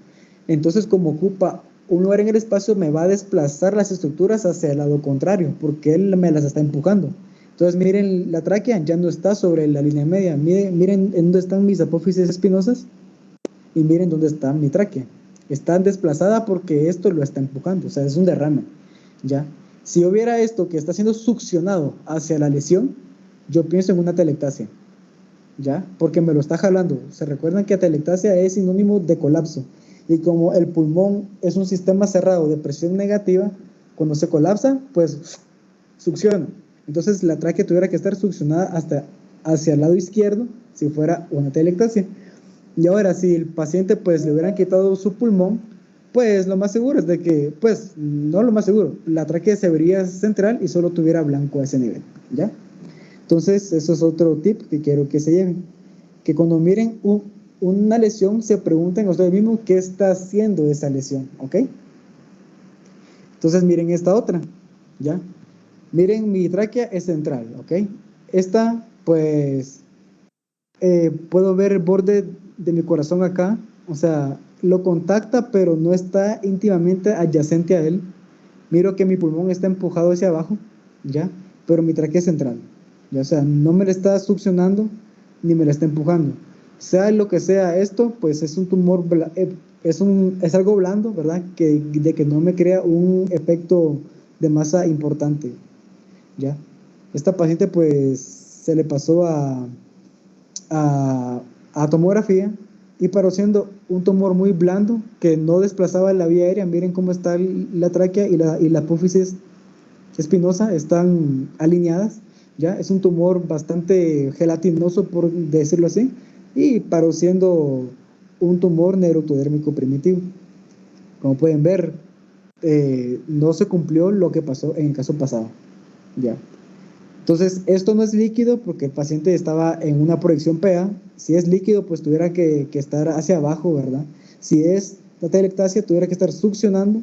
Entonces, como ocupa un lugar en el espacio, me va a desplazar las estructuras hacia el lado contrario, porque él me las está empujando. Entonces, miren, la tráquea ya no está sobre la línea media. Miren en dónde están mis apófisis espinosas y miren dónde está mi tráquea. Está desplazada porque esto lo está empujando, o sea, es un derrame, ¿ya? Si hubiera esto que está siendo succionado hacia la lesión, yo pienso en una atelectasia, ¿ya? Porque me lo está jalando. Se recuerdan que atelectasia es sinónimo de colapso. Y como el pulmón es un sistema cerrado de presión negativa, cuando se colapsa, pues succiona. Entonces la tráquea tuviera que estar succionada hacia el lado izquierdo si fuera una atelectasia. Y ahora, si el paciente pues le hubieran quitado su pulmón, pues lo más seguro es de que, pues, no lo más seguro, la tráquea se vería central y solo tuviera blanco a ese nivel, ¿ya? Entonces, eso es otro tip que quiero que se lleven. Que cuando miren una lesión, se pregunten a ustedes mismos qué está haciendo esa lesión, ¿ok? Entonces, miren esta otra, ¿ya? Miren, mi tráquea es central, ¿ok? Esta, pues, puedo ver el borde de mi corazón acá, o sea, lo contacta, pero no está íntimamente adyacente a él. Miro que mi pulmón está empujado hacia abajo, ¿ya? Pero mi tráquea es central, ¿ya? O sea, no me la está succionando ni me la está empujando. Sea lo que sea esto, pues es un tumor, es algo blando, ¿verdad? De que no me crea un efecto de masa importante, ¿ya? Esta paciente, pues, se le pasó a tomografía y paró siendo un tumor muy blando que no desplazaba la vía aérea. Miren cómo está la tráquea y la apófisis espinosa están alineadas, ¿ya? Es un tumor bastante gelatinoso, por decirlo así, y paró siendo un tumor neurotodérmico primitivo. Como pueden ver, no se cumplió lo que pasó en el caso pasado, ¿ya? Entonces, esto no es líquido porque el paciente estaba en una proyección PA. Si es líquido, pues tuviera que estar hacia abajo, ¿verdad? Si es la telectasia, tuviera que estar succionando,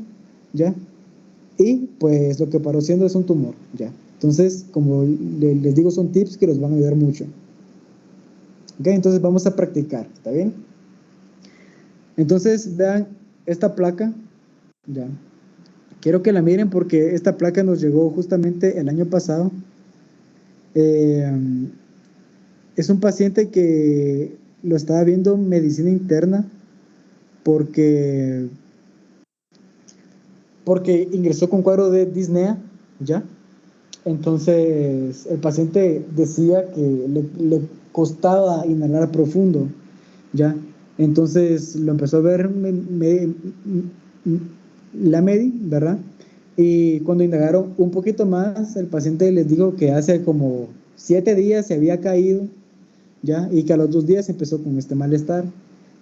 ¿ya? Y pues lo que paró siendo es un tumor, ¿ya? Entonces, como les digo, son tips que los van a ayudar mucho. ¿Ok? Entonces vamos a practicar, ¿está bien? Entonces, vean esta placa, ¿ya? Quiero que la miren porque esta placa nos llegó justamente el año pasado. Es un paciente que lo estaba viendo medicina interna porque ingresó con cuadro de disnea, ¿ya? Entonces el paciente decía que le costaba inhalar profundo, ¿ya? Entonces lo empezó a ver la MEDI, ¿verdad? Y cuando indagaron un poquito más, el paciente les dijo que hace como 7 días se había caído, ¿ya? Y que a los 2 días empezó con este malestar.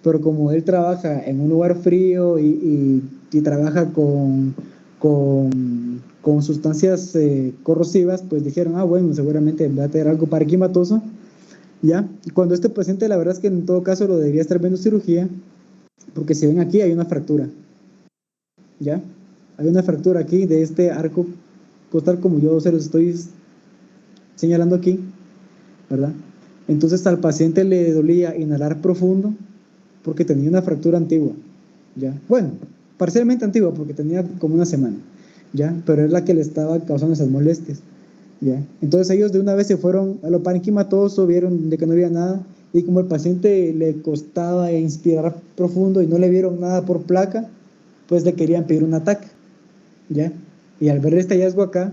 Pero como él trabaja en un lugar frío y trabaja con sustancias corrosivas, pues dijeron, bueno, seguramente va a tener algo paraquimatoso, ¿ya? Y cuando este paciente, la verdad es que en todo caso lo debería estar viendo cirugía, porque si ven aquí hay una fractura, ¿ya? Hay una fractura aquí de este arco costal, como yo se los estoy señalando aquí, ¿verdad? Entonces al paciente le dolía inhalar profundo porque tenía una fractura antigua, ¿ya? Bueno, parcialmente antigua, porque tenía como una semana, ¿ya? Pero es la que le estaba causando esas molestias, ¿ya? Entonces ellos de una vez se fueron a lo paniquimatoso, vieron de que no había nada, y como el paciente le costaba inspirar profundo y no le vieron nada por placa, pues le querían pedir un ataque, ¿ya? Y al ver este hallazgo acá,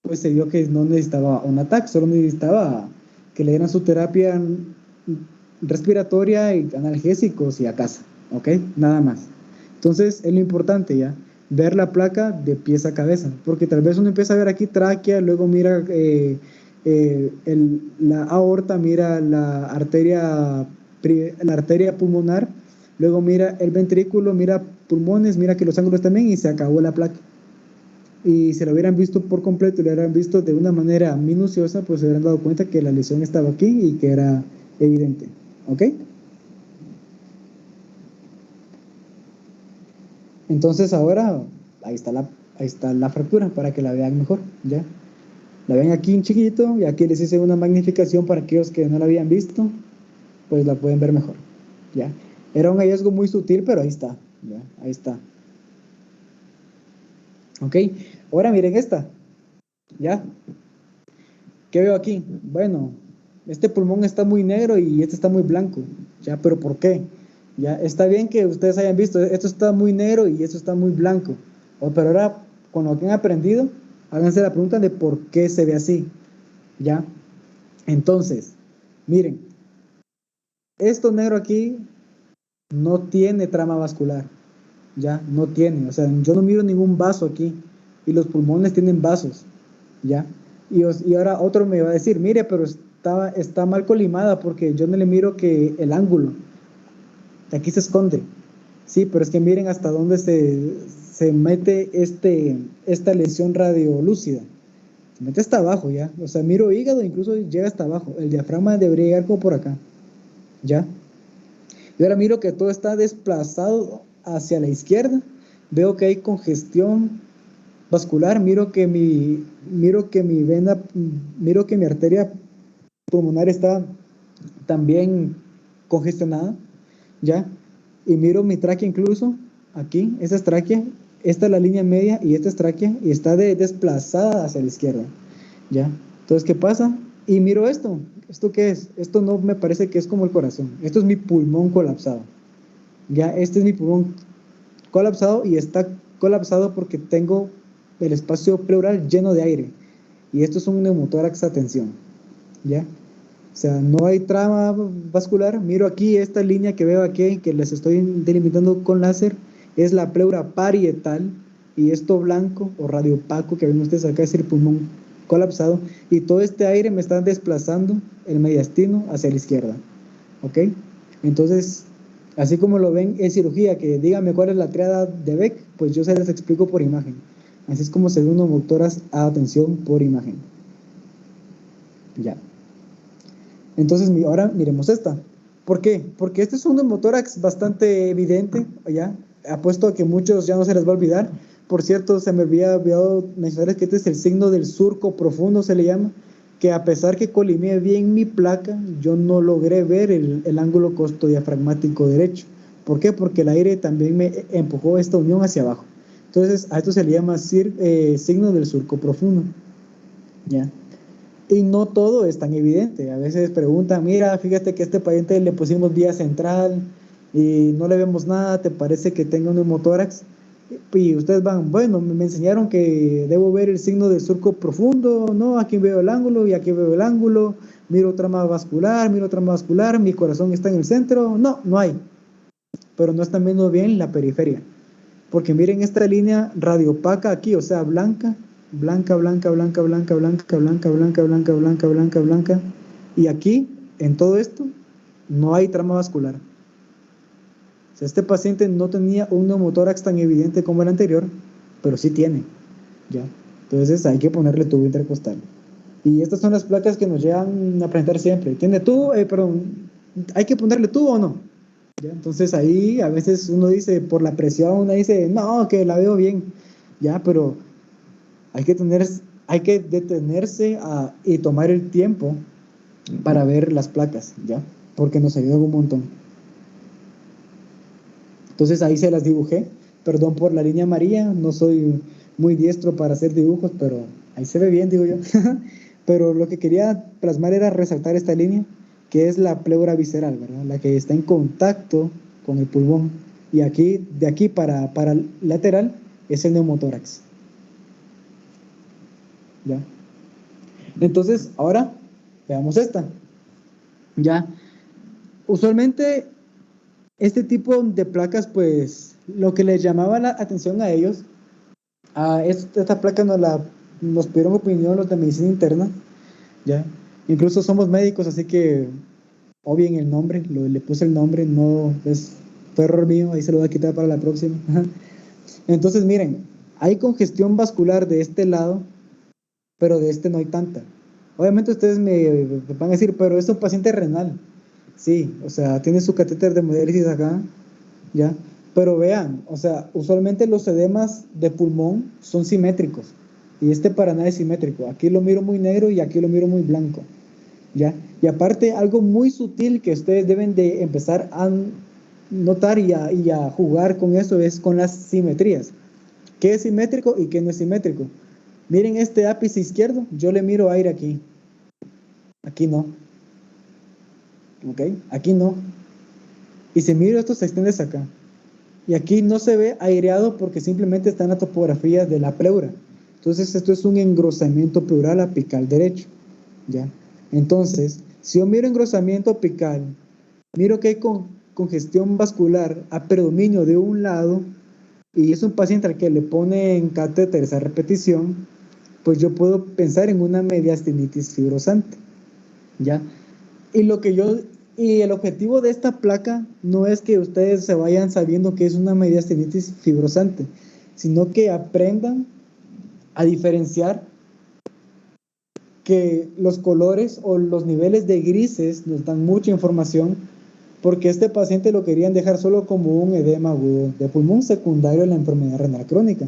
pues se vio que no necesitaba un ataque, solo necesitaba que le dieran su terapia respiratoria y analgésicos y a casa, ¿ok? Nada más. Entonces es lo importante ya, ver la placa de pies a cabeza, porque tal vez uno empieza a ver aquí tráquea, luego mira la aorta, mira la arteria pulmonar, luego mira el ventrículo, mira pulmones, mira que los ángulos también y se acabó la placa. Y si lo hubieran visto por completo y lo hubieran visto de una manera minuciosa, pues se hubieran dado cuenta que la lesión estaba aquí y que era evidente. ¿Ok? Entonces ahora ahí está la fractura para que la vean mejor, ¿ya? La ven aquí en chiquito y aquí les hice una magnificación para aquellos que no la habían visto, pues la pueden ver mejor, ¿ya? Era un hallazgo muy sutil, pero ahí está, ¿ya? Ahí está. ¿Ok? Ahora miren esta, ¿ya? ¿Qué veo aquí? Bueno, este pulmón está muy negro y este está muy blanco, ¿ya? ¿Pero por qué? Ya, está bien que ustedes hayan visto, esto está muy negro y esto está muy blanco, pero ahora, con lo que han aprendido, háganse la pregunta de por qué se ve así, ¿ya? Entonces, miren, esto negro aquí no tiene trama vascular, ¿ya? No tiene, o sea, yo no miro ningún vaso aquí y los pulmones tienen vasos, ¿ya? Y ahora otro me va a decir, mire, pero está mal colimada porque yo no le miro que el ángulo, aquí se esconde. Sí, pero es que miren hasta dónde se mete esta lesión radiolúcida. Se mete hasta abajo ya. O sea, miro hígado, incluso llega hasta abajo. El diafragma debería llegar como por acá. ¿Ya? Y ahora miro que todo está desplazado hacia la izquierda. Veo que hay congestión vascular. Miro que mi arteria pulmonar está también congestionada. ¿Ya? Y miro mi tráquea incluso, aquí, esta es tráquea, esta es la línea media y esta es tráquea y está desplazada hacia la izquierda, ¿ya? Entonces, ¿qué pasa? Y miro esto, ¿esto qué es? Esto no me parece que es como el corazón, esto es mi pulmón colapsado, ¿ya? Este es mi pulmón colapsado y está colapsado porque tengo el espacio pleural lleno de aire y esto es un neumotórax a tensión, ¿ya? O sea, no hay trama vascular. Miro aquí esta línea que veo aquí, que les estoy delimitando con láser, es la pleura parietal, y esto blanco o radiopaco que ven ustedes acá es el pulmón colapsado, y todo este aire me está desplazando el mediastino hacia la izquierda. ¿Ok? Entonces, así como lo ven en cirugía, que díganme cuál es la triada de Beck, pues yo se les explico por imagen. Así es como se ve un neumotórax a atención por imagen. Ya. Entonces, ahora miremos esta. ¿Por qué? Porque este es un neumotórax bastante evidente, ¿ya? Apuesto a que muchos ya no se les va a olvidar. Por cierto, se me había olvidado mencionarles que este es el signo del surco profundo, se le llama, que a pesar que colimé bien mi placa, yo no logré ver el ángulo costodiafragmático derecho. ¿Por qué? Porque el aire también me empujó esta unión hacia abajo. Entonces, a esto se le llama signo del surco profundo, ¿ya? Y no todo es tan evidente. A veces preguntan, mira, fíjate que a este paciente le pusimos vía central y no le vemos nada, ¿te parece que tenga un neumotórax? Y ustedes van, bueno, me enseñaron que debo ver el signo del surco profundo, no, aquí veo el ángulo y aquí veo el ángulo, miro trama vascular, mi corazón está en el centro, no hay. Pero no están viendo bien la periferia. Porque miren esta línea radiopaca aquí, o sea, blanca, blanca, blanca, blanca, blanca, blanca, blanca, blanca, blanca, blanca, blanca, blanca. Y aquí, en todo esto, no hay trama vascular. O sea, este paciente no tenía un neumotórax tan evidente como el anterior, pero sí tiene, ¿ya? Entonces hay que ponerle tubo intercostal. Y estas son las placas que nos llevan a presentar siempre. ¿Tiene tubo? Perdón, ¿hay que ponerle tubo o no? ¿Ya? Entonces ahí a veces uno dice, por la presión, uno dice, no, que la veo bien, ya, pero hay que detenerse y tomar el tiempo para ver las placas, ya, porque nos ayuda un montón. Entonces ahí se las dibujé. Perdón por la línea amarilla, no soy muy diestro para hacer dibujos, pero ahí se ve bien, digo yo. Pero lo que quería plasmar era resaltar esta línea, que es la pleura visceral, ¿verdad? La que está en contacto con el pulmón. Y aquí, de aquí para el lateral, es el neumotórax. ¿Ya? Entonces, ahora veamos esta. Ya. Usualmente, este tipo de placas, pues, lo que les llamaba la atención a ellos, esta placa nos pidieron opinión los de medicina interna, ¿ya? Incluso somos médicos, así que obvien el nombre, le puse el nombre, fue error mío, ahí se lo voy a quitar para la próxima. Entonces, miren, hay congestión vascular de este lado, pero de este no hay tanta. Obviamente ustedes me van a decir, pero es un paciente renal. Sí, o sea, tiene su catéter de hemodiálisis acá, ¿ya? Pero vean, o sea, usualmente los edemas de pulmón son simétricos, y este para nada es simétrico. Aquí lo miro muy negro y aquí lo miro muy blanco, ¿ya? Y aparte, algo muy sutil que ustedes deben de empezar a notar y a jugar con eso es con las simetrías. ¿Qué es simétrico y qué no es simétrico? Miren este ápice izquierdo, yo le miro aire aquí. Aquí no. ¿Ok? Aquí no. Y si miro esto, se extiende hacia acá. Y aquí no se ve aireado porque simplemente está en la topografía de la pleura. Entonces, esto es un engrosamiento pleural apical derecho. ¿Ya? Entonces, si yo miro engrosamiento apical, miro que hay congestión vascular a predominio de un lado, y es un paciente al que le ponen catéteres a repetición, pues yo puedo pensar en una mediastinitis fibrosante, ¿ya? Y el objetivo de esta placa no es que ustedes se vayan sabiendo que es una mediastinitis fibrosante, sino que aprendan a diferenciar que los colores o los niveles de grises nos dan mucha información, porque este paciente lo querían dejar solo como un edema agudo de pulmón secundario a la enfermedad renal crónica.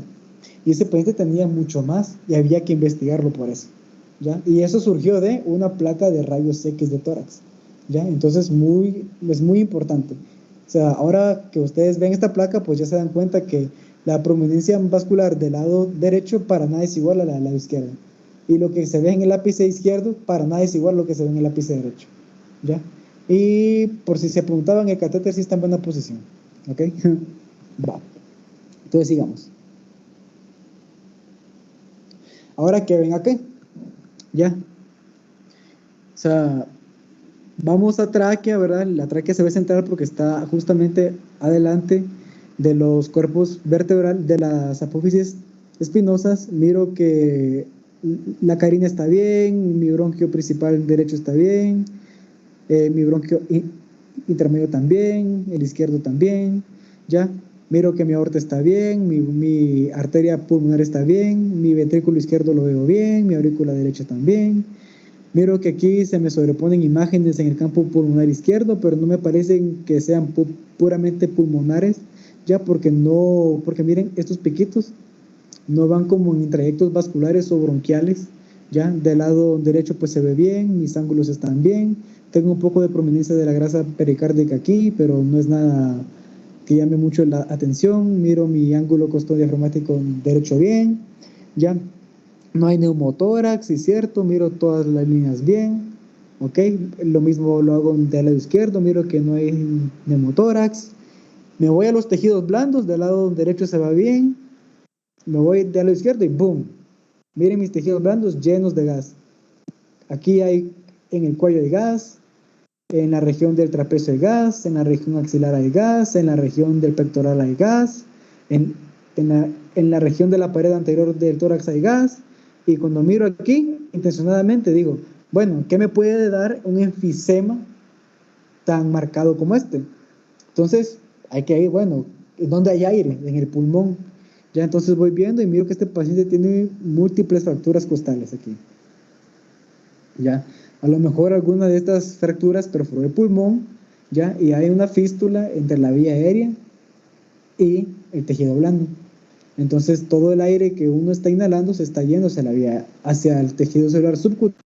Y ese paciente tenía mucho más y había que investigarlo por eso, ¿ya? Y eso surgió de una placa de rayos X de tórax, ¿ya? Entonces es muy importante. O sea, ahora que ustedes ven esta placa, pues ya se dan cuenta que la prominencia vascular del lado derecho para nada es igual a la del lado izquierdo. Y lo que se ve en el ápice izquierdo para nada es igual a lo que se ve en el ápice derecho, ¿ya? Y por si se preguntaban, el catéter sí está en buena posición, ¿ok? Va. Entonces sigamos. Ahora que ven aquí, ya. O sea, vamos a tráquea, ¿verdad? La tráquea se ve central porque está justamente adelante de los cuerpos vertebrales, de las apófisis espinosas. Miro que la carina está bien, mi bronquio principal derecho está bien, mi bronquio intermedio también, el izquierdo también, ya. Miro que mi aorta está bien, mi arteria pulmonar está bien, mi ventrículo izquierdo lo veo bien, mi aurícula derecha también. Miro que aquí se me sobreponen imágenes en el campo pulmonar izquierdo, pero no me parecen que sean puramente pulmonares, ya porque miren, estos piquitos no van como en trayectos vasculares o bronquiales, ya. Del lado derecho pues se ve bien, mis ángulos están bien, tengo un poco de prominencia de la grasa pericárdica aquí, pero no es nada que llame mucho la atención. Miro mi ángulo costodiafragmático derecho bien, ya. No hay neumotórax, sí, cierto, miro todas las líneas bien, ok. Lo mismo lo hago del lado izquierdo, miro que no hay neumotórax. Me voy a los tejidos blandos, del lado derecho se va bien, me voy del lado izquierdo y ¡boom! Miren mis tejidos blandos llenos de gas. Aquí hay, en el cuello hay gas, en la región del trapecio hay gas, en la región axilar hay gas, en la región del pectoral hay gas, en la región de la pared anterior del tórax hay gas. Y cuando miro aquí, intencionadamente digo, bueno, ¿qué me puede dar un enfisema tan marcado como este? Entonces, hay que ir, bueno, ¿dónde hay aire? En el pulmón. Ya entonces voy viendo y miro que este paciente tiene múltiples fracturas costales aquí. Ya, a lo mejor alguna de estas fracturas perforó el pulmón, ya, y hay una fístula entre la vía aérea y el tejido blando. Entonces todo el aire que uno está inhalando se está yendo hacia el tejido celular subcutáneo